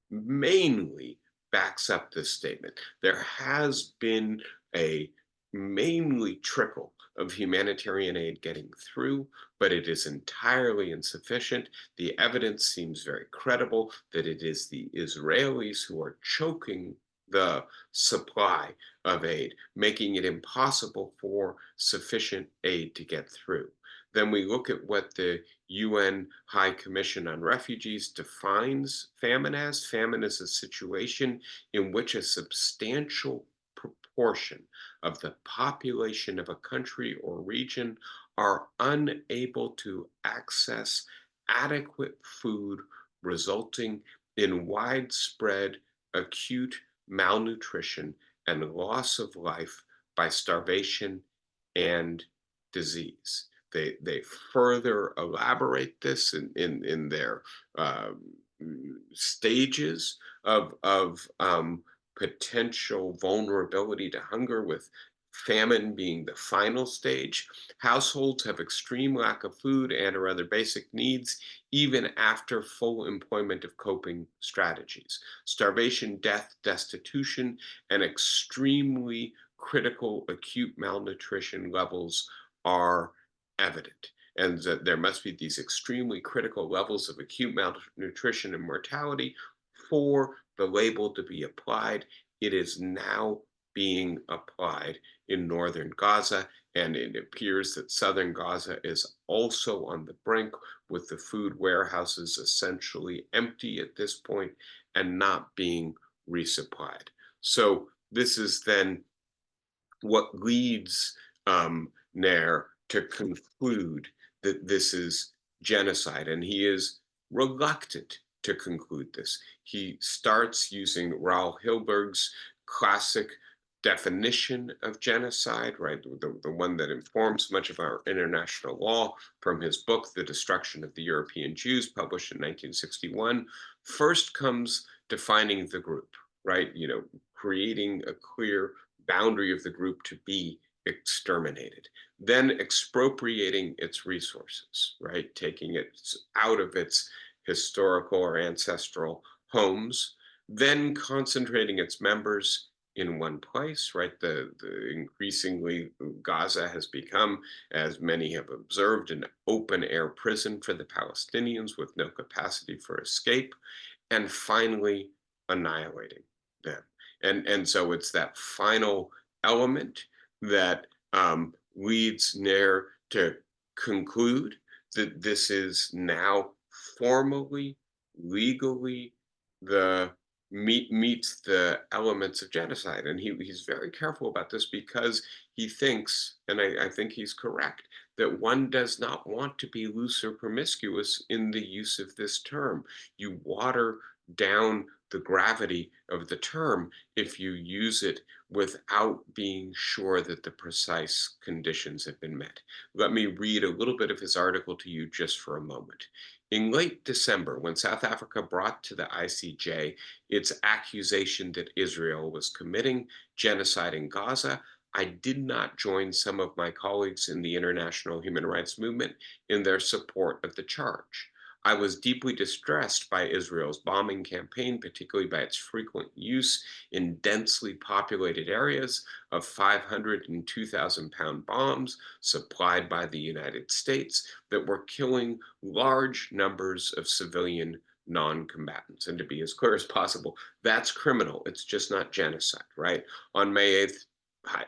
mainly backs up this statement. There has been a mainly trickle of humanitarian aid getting through, but it is entirely insufficient. The evidence seems very credible that it is the Israelis who are choking the supply of aid, making it impossible for sufficient aid to get through. Then we look at what the UN High Commission on Refugees defines famine as. Famine is a situation in which a substantial proportion of the population of a country or region are unable to access adequate food, resulting in widespread acute malnutrition and loss of life by starvation and disease. They further elaborate this in their um, stages of potential vulnerability to hunger, with famine being the final stage. Households have extreme lack of food and or other basic needs, even after full employment of coping strategies. Starvation, death, destitution, and extremely critical acute malnutrition levels are evident, and that there must be these extremely critical levels of acute malnutrition and mortality for the label to be applied. It is now being applied in northern Gaza, and it appears that southern Gaza is also on the brink, with the food warehouses essentially empty at this point and not being resupplied. So this is then what leads Nair to conclude that this is genocide, and he is reluctant to conclude this. He starts using Raoul Hilberg's classic definition of genocide, right? The one that informs much of our international law, from his book, The Destruction of the European Jews, published in 1961. First comes defining the group, right? Creating a clear boundary of the group to be exterminated, then expropriating its resources, right? Taking it out of its historical or ancestral homes, then concentrating its members in one place, right? The increasingly Gaza has become, as many have observed, an open air prison for the Palestinians with no capacity for escape, and finally annihilating them. And so it's that final element that leads Nair to conclude that this is now formally, legally, the meets the elements of genocide. And he's very careful about this because he thinks, and I think he's correct, that one does not want to be loose or promiscuous in the use of this term. You water down the gravity of the term if you use it without being sure that the precise conditions have been met. Let me read a little bit of his article to you just for a moment. In late December, when South Africa brought to the ICJ its accusation that Israel was committing genocide in Gaza, I did not join some of my colleagues in the international human rights movement in their support of the charge. I was deeply distressed by Israel's bombing campaign, particularly by its frequent use in densely populated areas of 500 and 2,000-pound bombs supplied by the United States that were killing large numbers of civilian non-combatants. And to be as clear as possible, that's criminal. It's just not genocide, right? On May 8th,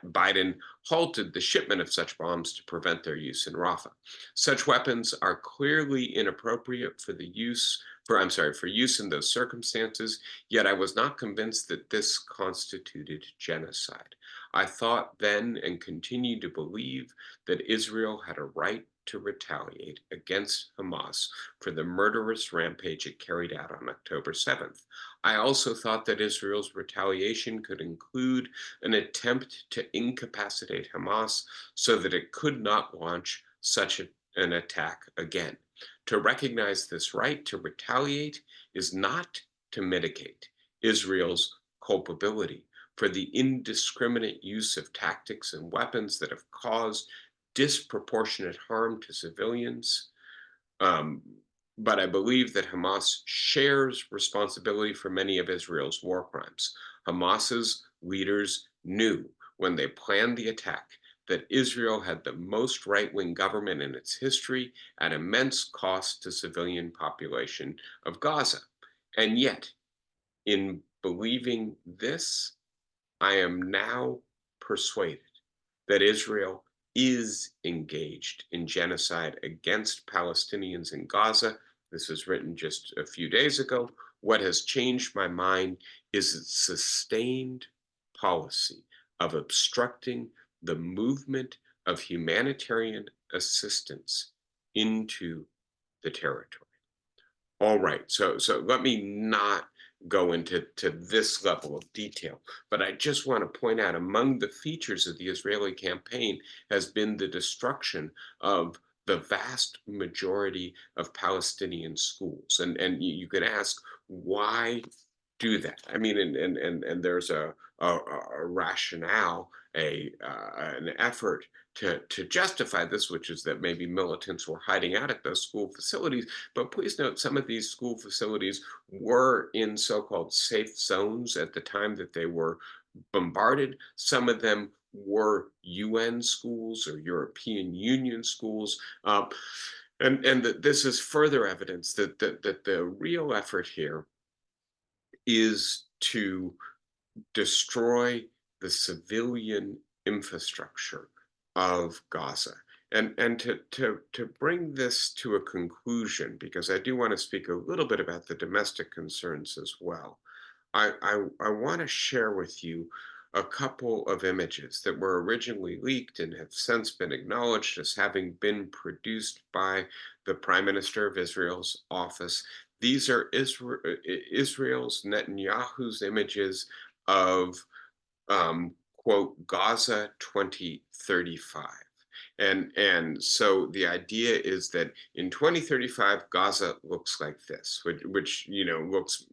Biden halted the shipment of such bombs to prevent their use in Rafah. Such weapons are clearly inappropriate for for use in those circumstances, yet I was not convinced that this constituted genocide. I thought then and continue to believe that Israel had a right to retaliate against Hamas for the murderous rampage it carried out on October 7th. I also thought that Israel's retaliation could include an attempt to incapacitate Hamas so that it could not launch an attack again. To recognize this right to retaliate is not to mitigate Israel's culpability for the indiscriminate use of tactics and weapons that have caused disproportionate harm to civilians. Um, but I believe that Hamas shares responsibility for many of Israel's war crimes. Hamas's leaders knew when they planned the attack that Israel had the most right-wing government in its history at immense cost to civilian population of Gaza. And yet, in believing this, I am now persuaded that Israel is engaged in genocide against Palestinians in Gaza. This was written just a few days ago. What has changed my mind is its sustained policy of obstructing the movement of humanitarian assistance into the territory. All right, so let me not go into this level of detail, but I just want to point out among the features of the Israeli campaign has been the destruction of the vast majority of Palestinian schools. And you can ask, why do that? I mean, and there's a rationale, an effort to justify this, which is that maybe militants were hiding out at those school facilities. But please note, some of these school facilities were in so-called safe zones at the time that they were bombarded. Some of them were UN schools or European Union schools. And that this is further evidence that the real effort here is to destroy the civilian infrastructure of Gaza. And to bring this to a conclusion, because I do want to speak a little bit about the domestic concerns as well, I want to share with you a couple of images that were originally leaked and have since been acknowledged as having been produced by the Prime Minister of Israel's office. These are Israel's Netanyahu's images of quote, Gaza 2035. And so the idea is that in 2035, Gaza looks like this, which looks,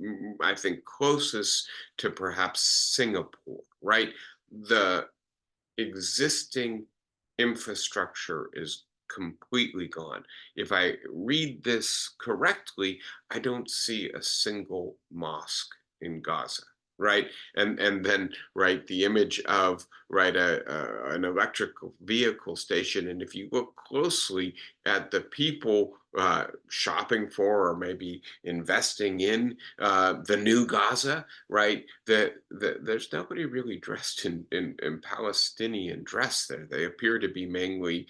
I think, closest to perhaps Singapore, right? The existing infrastructure is completely gone. If I read this correctly, I don't see a single mosque in Gaza, right? And then, right, the image of, right, an electrical vehicle station. And if you look closely at the people shopping for or maybe investing in the new Gaza, right, there's nobody really dressed in Palestinian dress there. They appear to be mainly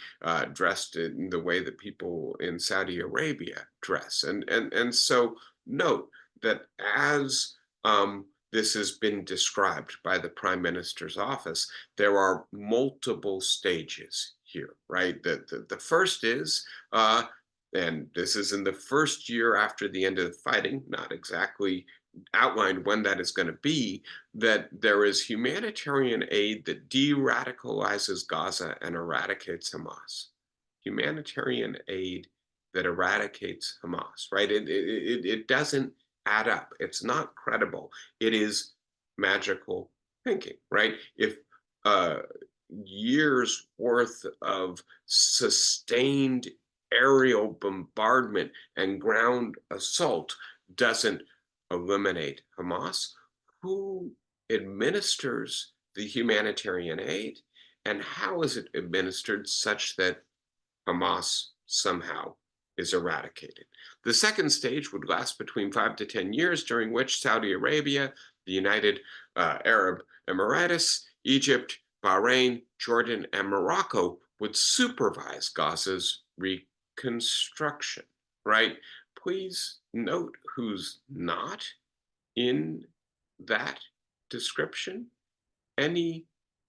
dressed in the way that people in Saudi Arabia dress. And so note that as this has been described by the prime minister's office. There are multiple stages here, right? The first is, and this is in the first year after the end of the fighting, not exactly outlined when that is going to be, that there is humanitarian aid that de-radicalizes Gaza and eradicates Hamas. Humanitarian aid that eradicates Hamas, right? It doesn't add up. It's not credible. It is magical thinking, right? If uh, years worth of sustained aerial bombardment and ground assault doesn't eliminate Hamas, who administers the humanitarian aid, and how is it administered such that Hamas somehow is eradicated? The second stage would last between 5 to 10 years, during which Saudi Arabia, the United Arab Emirates, Egypt, Bahrain, Jordan, and Morocco would supervise Gaza's reconstruction, right? Please note who's not in that description: any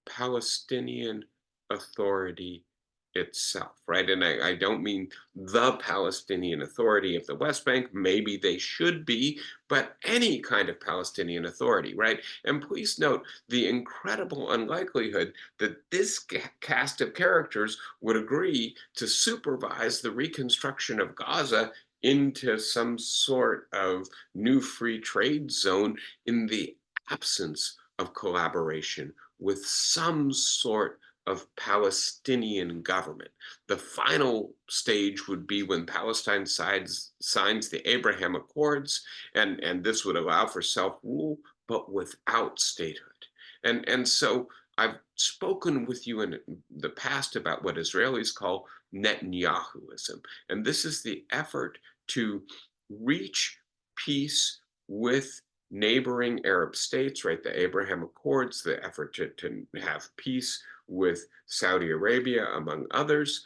Palestinian Authority itself, right? And I don't mean the Palestinian Authority of the West Bank. Maybe they should be, but any kind of Palestinian Authority, right? And please note the incredible unlikelihood that this cast of characters would agree to supervise the reconstruction of Gaza into some sort of new free trade zone in the absence of collaboration with some sort of Palestinian government. The final stage would be when Palestine signs the Abraham Accords, and this would allow for self-rule, but without statehood. And so I've spoken with you in the past about what Israelis call Netanyahuism, and this is the effort to reach peace with neighboring Arab states, right? The Abraham Accords, the effort to have peace with Saudi Arabia, among others,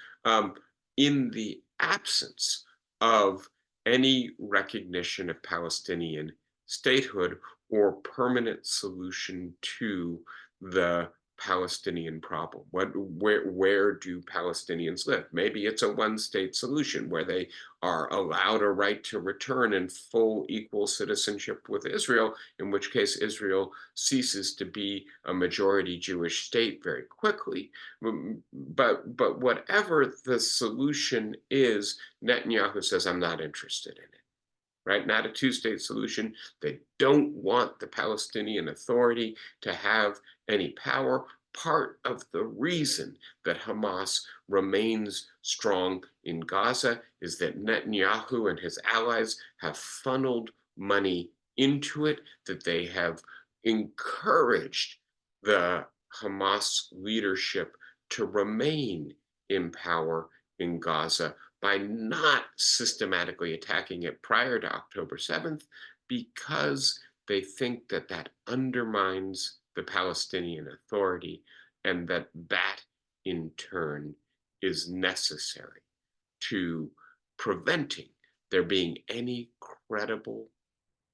in the absence of any recognition of Palestinian statehood or permanent solution to the Palestinian problem. Where do Palestinians live? Maybe it's a one-state solution where they are allowed a right to return in full equal citizenship with Israel, in which case Israel ceases to be a majority Jewish state very quickly. But whatever the solution is, Netanyahu says, I'm not interested in it. Right? Not a two-state solution. They don't want the Palestinian Authority to have any power. Part of the reason that Hamas remains strong in Gaza is that Netanyahu and his allies have funneled money into it, that they have encouraged the Hamas leadership to remain in power in Gaza by not systematically attacking it prior to October 7th, because they think that that undermines the Palestinian Authority, and that that in turn is necessary to preventing there being any credible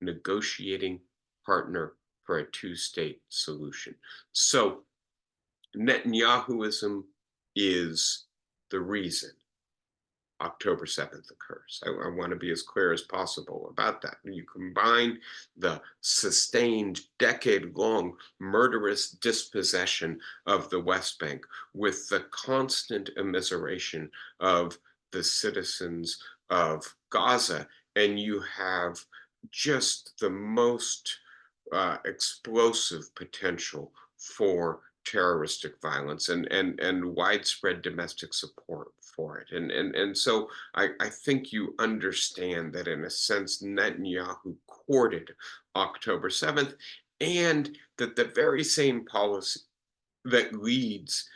negotiating partner for a two-state solution. So Netanyahuism is the reason October 7th occurs. I want to be as clear as possible about that. You combine the sustained, decade-long murderous dispossession of the West Bank with the constant immiseration of the citizens of Gaza, and you have just the most explosive potential for terroristic violence and widespread domestic support for it. And so I think you understand that, in a sense, Netanyahu courted October 7th, and that the very same policy that leads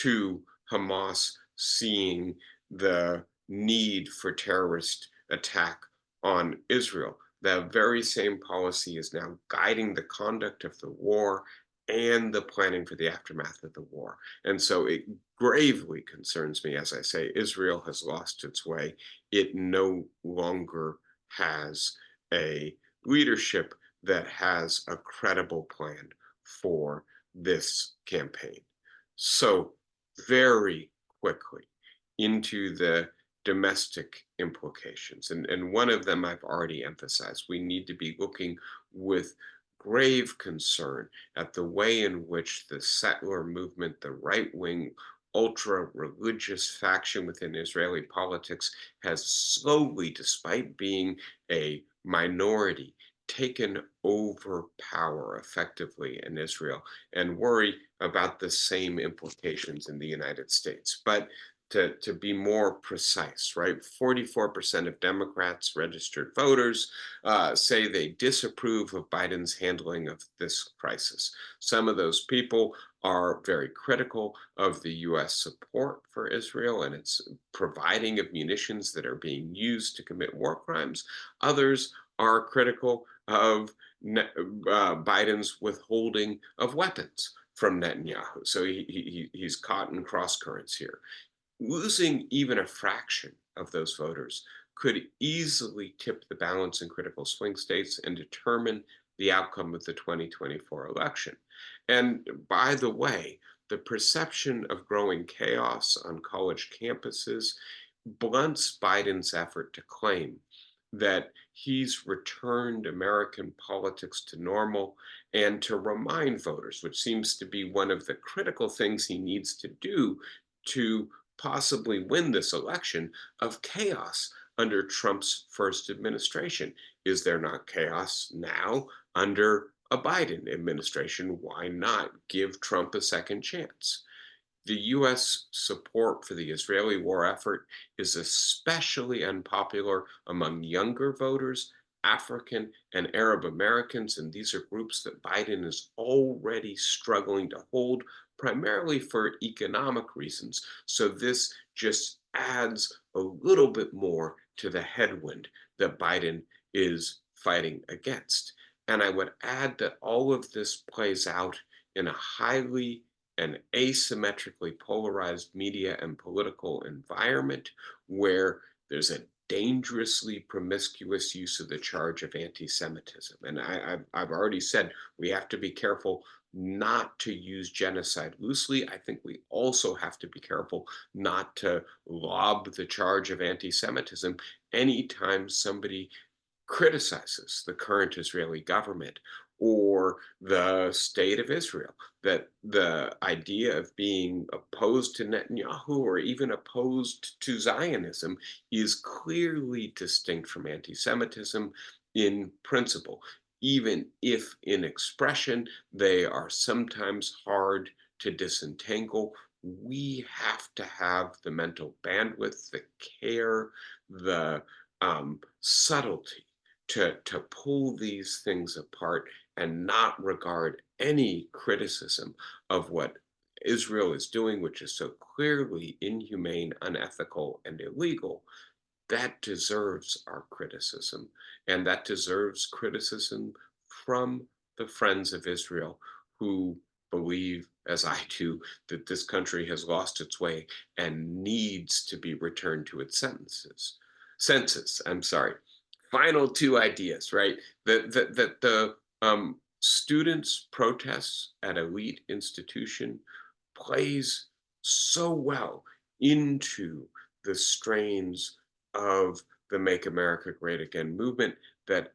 to Hamas seeing the need for terrorist attack on Israel, the very same policy is now guiding the conduct of the war and the planning for the aftermath of the war. And so it gravely concerns me. As I say, Israel has lost its way. It no longer has a leadership that has a credible plan for this campaign. So, very quickly into the domestic implications. And one of them I've already emphasized. We need to be looking with grave concern at the way in which the settler movement, the right wing, ultra religious faction within Israeli politics, has slowly, despite being a minority, taken over power effectively in Israel, and worry about the same implications in the United States. But to be more precise, right? 44% of Democrats, registered voters, say they disapprove of Biden's handling of this crisis. Some of those people are very critical of the US support for Israel and its providing of munitions that are being used to commit war crimes. Others are critical of Biden's withholding of weapons from Netanyahu. So he's caught in cross currents here. Losing even a fraction of those voters could easily tip the balance in critical swing states and determine the outcome of the 2024 election. And by the way, the perception of growing chaos on college campuses blunts Biden's effort to claim that he's returned American politics to normal and to remind voters, which seems to be one of the critical things he needs to do to possibly win this election, of chaos under Trump's first administration. Is there not chaos now under a Biden administration? Why not give Trump a second chance? The US support for the Israeli war effort is especially unpopular among younger voters, African and Arab Americans, and these are groups that Biden is already struggling to hold, primarily for economic reasons. So this just adds a little bit more to the headwind that Biden is fighting against. And I would add that all of this plays out in a highly an asymmetrically polarized media and political environment where there's a dangerously promiscuous use of the charge of anti-Semitism. And I've already said we have to be careful not to use genocide loosely. I think we also have to be careful not to lob the charge of anti-Semitism anytime somebody criticizes the current Israeli government or the state of Israel. That the idea of being opposed to Netanyahu or even opposed to Zionism is clearly distinct from anti Semitism in principle, even if in expression they are sometimes hard to disentangle. We have to have the mental bandwidth, the care, the subtlety to pull these things apart and not regard any criticism of what Israel is doing, which is so clearly inhumane, unethical, and illegal. That deserves our criticism. And that deserves criticism from the friends of Israel who believe, as I do, that this country has lost its way and needs to be returned to its senses. I'm sorry. Final two ideas, right? That the students' protests at elite institution plays so well into the strains of the Make America Great Again movement that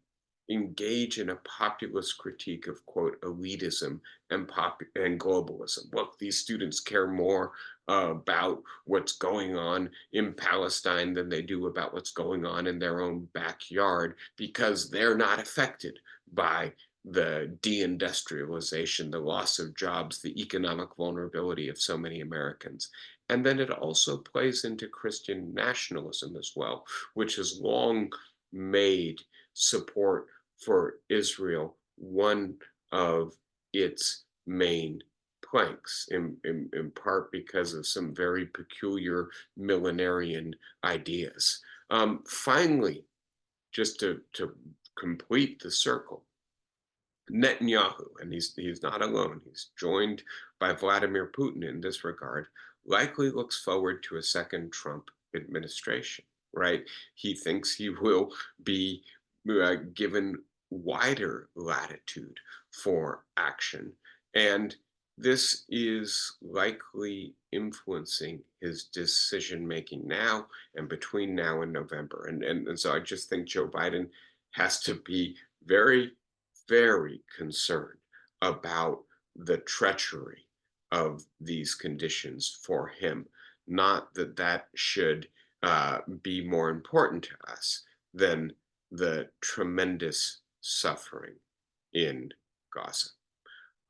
engage in a populist critique of quote elitism and globalism. Look, these students care more about what's going on in Palestine than they do about what's going on in their own backyard because they're not affected by the deindustrialization, the loss of jobs, the economic vulnerability of so many Americans. And then it also plays into Christian nationalism as well, which has long made support for Israel one of its main planks, in part because of some very peculiar millenarian ideas. Finally, just to complete the circle, Netanyahu, and he's not alone, he's joined by Vladimir Putin in this regard, likely looks forward to a second Trump administration, right? He thinks he will be given wider latitude for action. And this is likely influencing his decision making now and between now and November. And so I just think Joe Biden has to be very, very concerned about the treachery of these conditions for him. Not that that should be more important to us than the tremendous suffering in Gaza.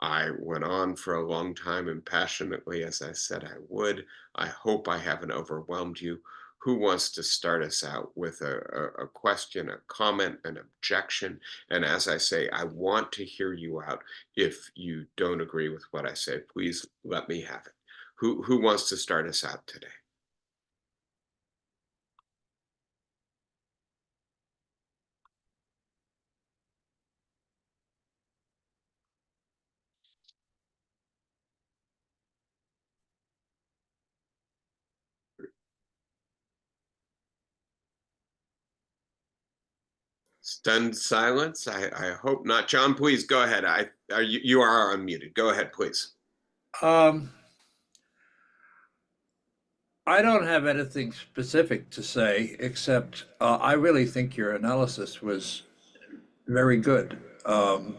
I went on for a long time and passionately, as I said I would. I hope I haven't overwhelmed you. Who wants to start us out with a question, a comment, an objection? And as I say, I want to hear you out. If you don't agree with what I say, please let me have it. Who wants to start us out today? Stunned silence. I hope not. John, please go ahead. You are unmuted. Go ahead, please. Um, I don't have anything specific to say, except I really think your analysis was very good of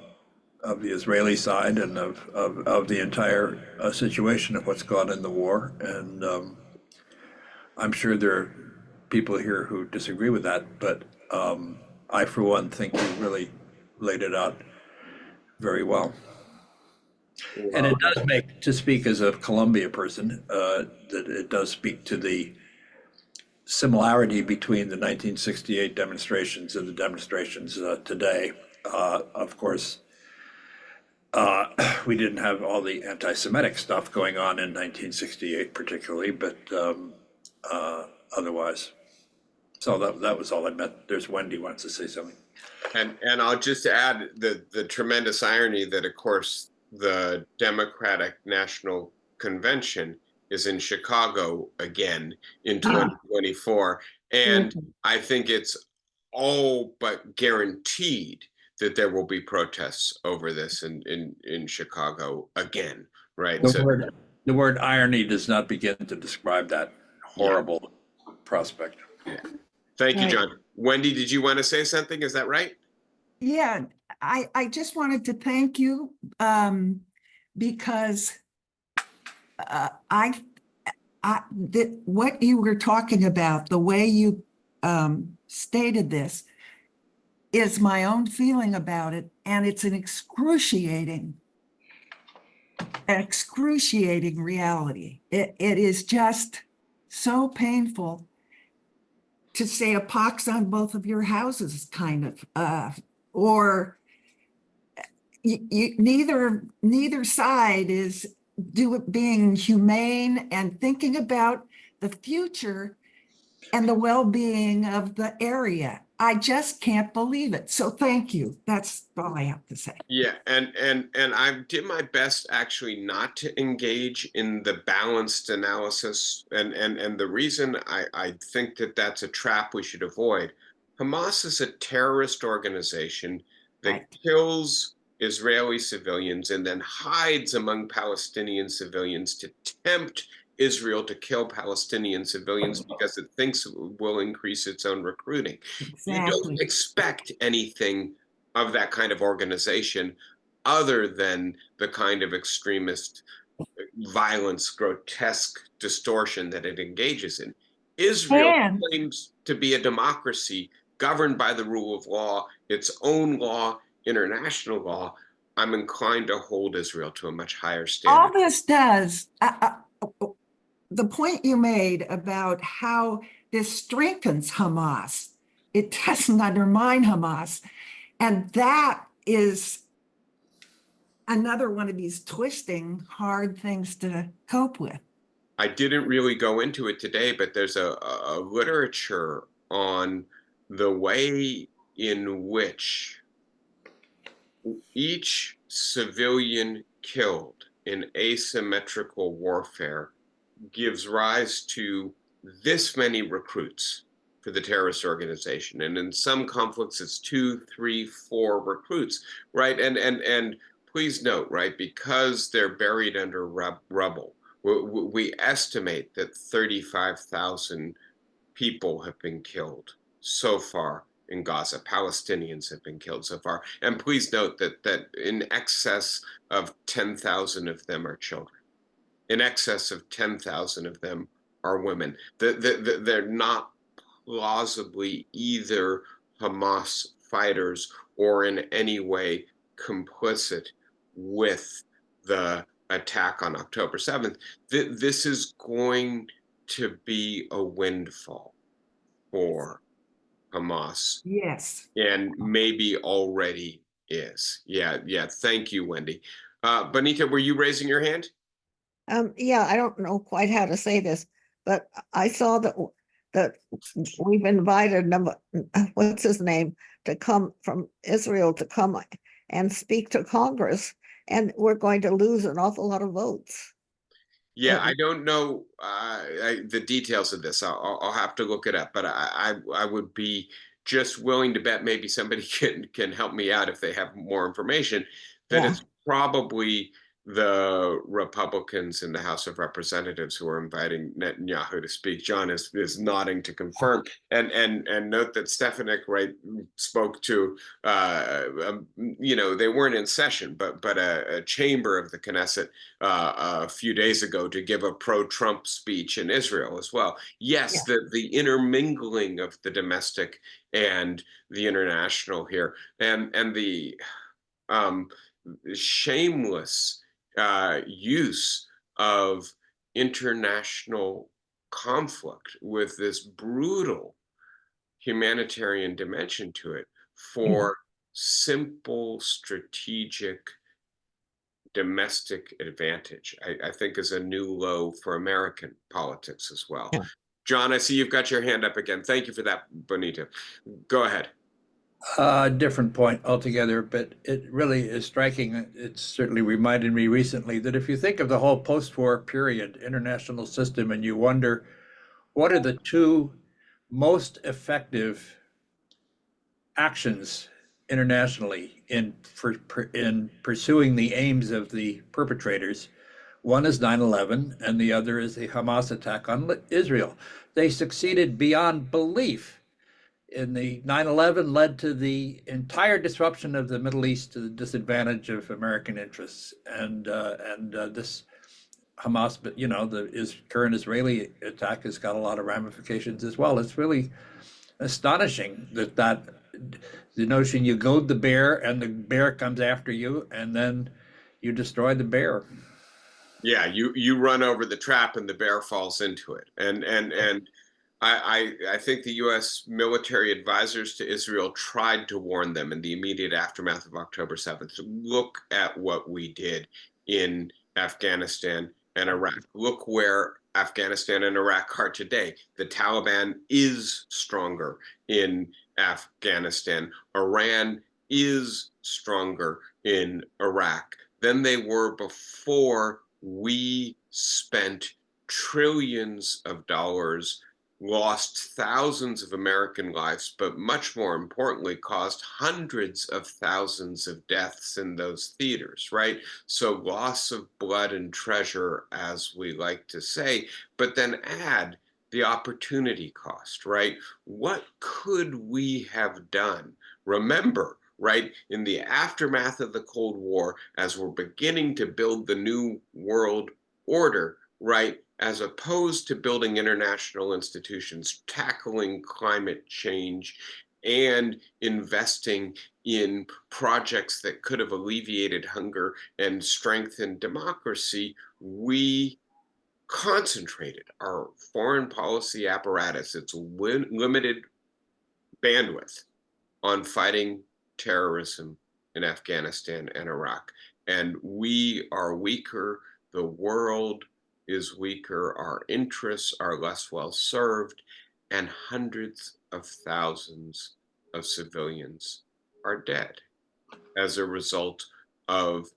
the Israeli side and of the entire situation of what's gone in the war. And I'm sure there are people here who disagree with that, but I, for one, think you really laid it out very well. And it Well, does make, to speak as a Columbia person, that it does speak to the similarity between the 1968 demonstrations and the demonstrations today. Of course, we didn't have all the anti-Semitic stuff going on in 1968 particularly, but otherwise. So that was all I meant. There's Wendy wants to say something. and I'll just add the tremendous irony that, of course, the Democratic National Convention is in Chicago again in 2024, and Mhm. I think it's all but guaranteed that there will be protests over this in Chicago again, right? The So word, the word irony does not begin to describe that yeah, horrible prospect. yeah. Thank you, Right. John. Wendy, did you want to say something? Is that right? Yeah, I just wanted to thank you because what you were talking about, the way you stated this, is my own feeling about it, and it's an excruciating reality. It is just so painful to say a pox on both of your houses, kind of, or neither side is being humane and thinking about the future and the well-being of the area. I just can't believe it. So thank you. That's all I have to say. Yeah, and I did my best actually not to engage in the balanced analysis, and the reason I think that that's a trap we should avoid. Hamas is a terrorist organization that Right. kills Israeli civilians and then hides among Palestinian civilians to tempt Israel to kill Palestinian civilians because it thinks it will increase its own recruiting. You don't Exactly. expect anything of that kind of organization other than the kind of extremist violence, grotesque distortion that it engages in. Israel And claims to be a democracy governed by the rule of law, its own law, international law. I'm inclined to hold Israel to a much higher all standard. this does, the point you made about how this strengthens Hamas, it doesn't undermine Hamas. And that is another one of these twisting, hard things to cope with. I didn't really go into it today, but there's a literature on the way in which each civilian killed in asymmetrical warfare gives rise to this many recruits for the terrorist organization. And in some conflicts, it's 2, 3, 4 recruits, right? And please note, right, because they're buried under rubble, we estimate that 35,000 people have been killed so far in Gaza. Palestinians have been killed so far. And please note that in excess of 10,000 of them are children. In excess of 10,000 of them are women. They're not plausibly either Hamas fighters or in any way complicit with the attack on October 7th. This is going to be a windfall for Hamas Yes. and maybe already is. Yeah, yeah. Thank you, Wendy. Bonita, were you raising your hand? Yeah, I don't know quite how to say this, but I saw that we've invited what's his name, to come from Israel to come and speak to Congress, and we're going to lose an awful lot of votes. Yeah, I don't know the details of this. I'll have to look it up, but I would be just willing to bet maybe somebody can help me out if they have more information, that Yeah. it's probably the Republicans in the House of Representatives who are inviting Netanyahu to speak. John is nodding to confirm, and note that Stefanik, right, spoke to they weren't in session, but a chamber of the Knesset a few days ago to give a pro-Trump speech in Israel as well. Yes, Yeah. the intermingling of the domestic and the international here, and the shameless use of international conflict with this brutal humanitarian dimension to it Yeah. for simple strategic domestic advantage, I think is a new low for American politics as well. Yeah. John, I see you've got your hand up again. Thank you for that, Bonita. Go ahead. Different point altogether, but it really is striking. It's certainly reminded me recently that if you think of the whole post-war period international system and you wonder what are the two most effective actions internationally in pursuing the aims of the perpetrators, one is 9/11 and the other is the Hamas attack on Israel. They succeeded beyond belief. In the 9/11 led to the entire disruption of the Middle East to the disadvantage of American interests, and this Hamas, but the current Israeli attack has got a lot of ramifications as well. It's really astonishing that the notion you goad the bear and the bear comes after you, and then you destroy the bear. Yeah, you run over the trap and the bear falls into it. And I think the U.S. military advisors to Israel tried to warn them in the immediate aftermath of October 7th. Look at what we did in Afghanistan and Iraq. Look where Afghanistan and Iraq are today. The Taliban is stronger in Afghanistan. Iran is stronger in Iraq than they were before we spent trillions of dollars, lost thousands of American lives, but much more importantly, caused hundreds of thousands of deaths in those theaters, right? So loss of blood and treasure, as we like to say, but then add the opportunity cost, right? What could we have done? Remember, right, in the aftermath of the Cold War, as we're beginning to build the new world order, right, as opposed to building international institutions, tackling climate change, and investing in projects that could have alleviated hunger and strengthened democracy, we concentrated our foreign policy apparatus, its limited bandwidth, on fighting terrorism in Afghanistan and Iraq. And we are weaker. The world is weaker. Our interests are less well served. And hundreds of thousands of civilians are dead as a result of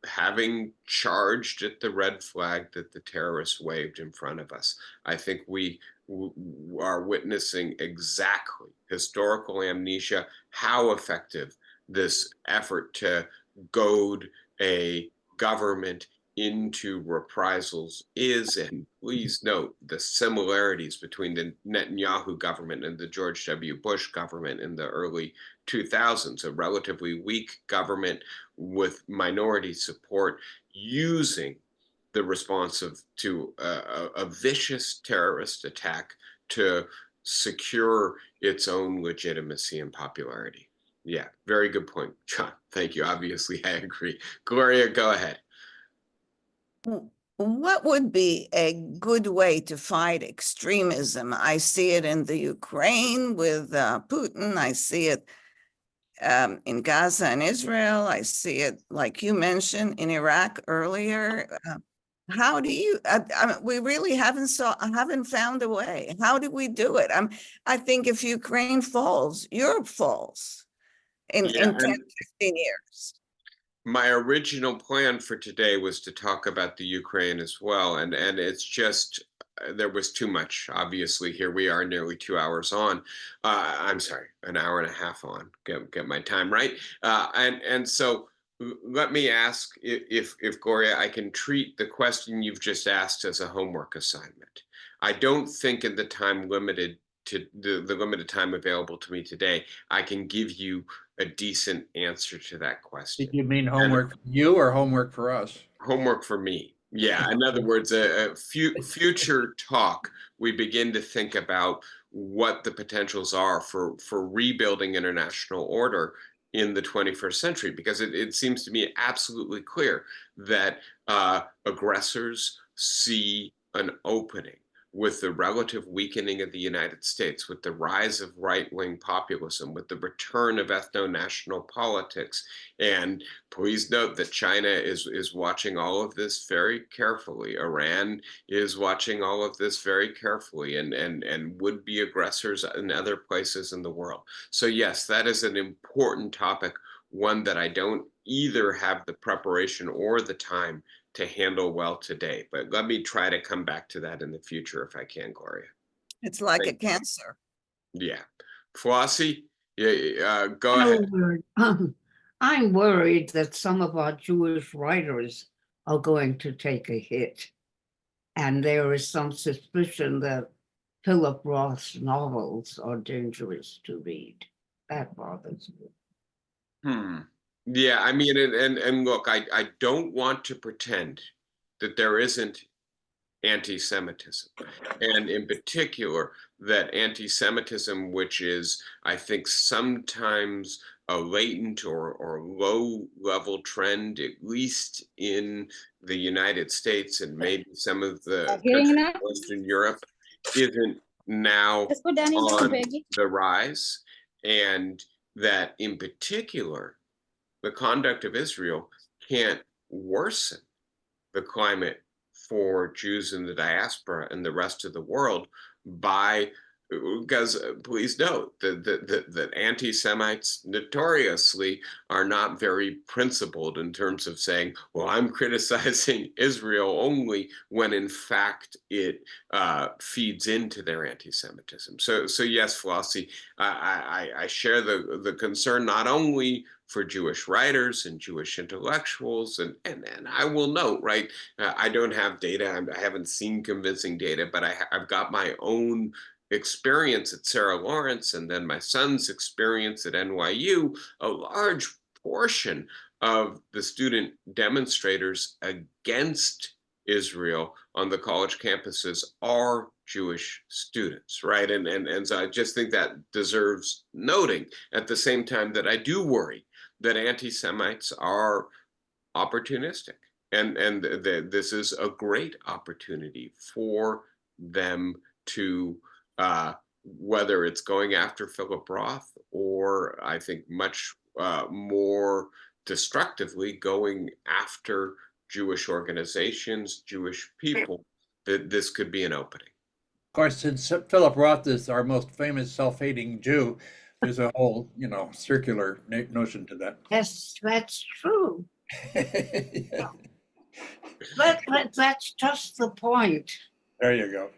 having charged at the red flag that the terrorists waved in front of us. I think we are witnessing exactly historical amnesia, how effective this effort to goad a government into reprisals is. And please note the similarities between the Netanyahu government and the George W. Bush government in the early 2000s, a relatively weak government with minority support using the response to a vicious terrorist attack to secure its own legitimacy and popularity. Yeah, very good point, John. Thank you. Obviously, I agree. Gloria, go ahead. What would be a good way to fight extremism? I see it in the Ukraine with Putin. I see it in Gaza and Israel. I see it, like you mentioned, in Iraq earlier. How do you? I mean, we really haven't found a way. How do we do it? I think if Ukraine falls, Europe falls in Yeah, 10, 15 years. my original plan for today was to talk about the Ukraine as well, and it's just there was too much. Obviously, here we are, nearly 2 hours on. I'm sorry, an hour and a half on. Get my time right. And so let me ask if Gloria, I can treat the question you've just asked as a homework assignment. I don't think in the time limited to the limited time available to me today, I can give you a decent answer to that question. Did you mean And homework for you or homework for us? homework for me. Yeah, in other words, a future talk, we begin to think about what the potentials are for rebuilding international order in the 21st century, because it seems to me absolutely clear that aggressors see an opening with the relative weakening of the United States, with the rise of right-wing populism, with the return of ethno-national politics. And please note that China is watching all of this very carefully. Iran is watching all of this very carefully, and would-be aggressors in other places in the world. So yes, that is an important topic, one that I don't either have the preparation or the time to handle well today. But let me try to come back to that in the future if I can, Gloria. It's like a cancer. Yeah. Flossie, yeah, go No ahead. word. I'm worried that some of our Jewish writers are going to take a hit. And there is some suspicion that Philip Roth's novels are dangerous to read. That bothers me. Yeah, I mean, and look, I don't want to pretend that there isn't anti-Semitism, and in particular that anti-Semitism, which is, I think, sometimes a latent or low-level trend, at least in the United States and maybe some of the countries in Western Europe, isn't now on the rise, and that in particular the conduct of Israel can't worsen the climate for Jews in the diaspora and the rest of the world by, because please note that anti-Semites notoriously are not very principled in terms of saying, well, I'm criticizing Israel only, when in fact it feeds into their anti-Semitism. So yes, Flossie, I share the concern not only for Jewish writers and Jewish intellectuals, and I will note, right, I don't have data, I haven't seen convincing data, but I've got my own experience at Sarah Lawrence and then my son's experience at NYU. A large portion of the student demonstrators against Israel on the college campuses are Jewish students, right? And so I just think that deserves noting, at the same time that I do worry that anti-Semites are opportunistic, and this is a great opportunity for them to, whether it's going after Philip Roth, or I think much more destructively going after Jewish organizations, Jewish people, that this could be an opening. Of course, since Philip Roth is our most famous self-hating Jew, there's a whole, circular notion to that. Yes, that's true. Yeah. But that's just the point. There you go.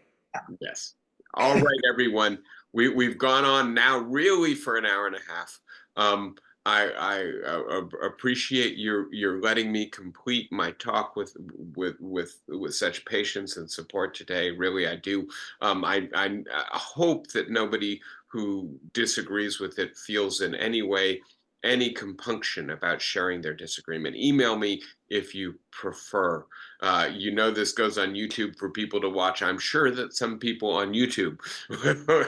Yes. All right, everyone. We've gone on now really for an hour and a half. I appreciate your letting me complete my talk with such patience and support today. Really, I do. I hope that nobody who disagrees with it feels in any way any compunction about sharing their disagreement. Email me if you prefer. You know, this goes on YouTube for people to watch. I'm sure that some people on YouTube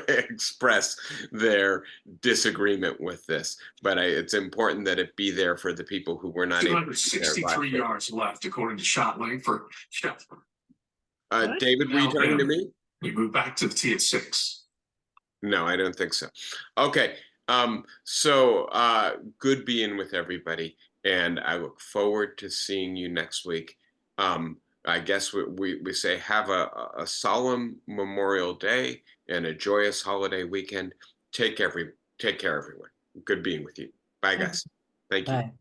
express their disagreement with this, but it's important that it be there for the people who were not able to be there. 263 yards left, according to shot lane for Sheffield. David, were you talking to me? We move back to the tee at 6. No, I don't think so. Okay. So good being with everybody, and I look forward to seeing you next week. I guess we say have a solemn Memorial Day and a joyous holiday weekend. Take care, everyone. Good being with you. Bye, guys. Thank you. Bye.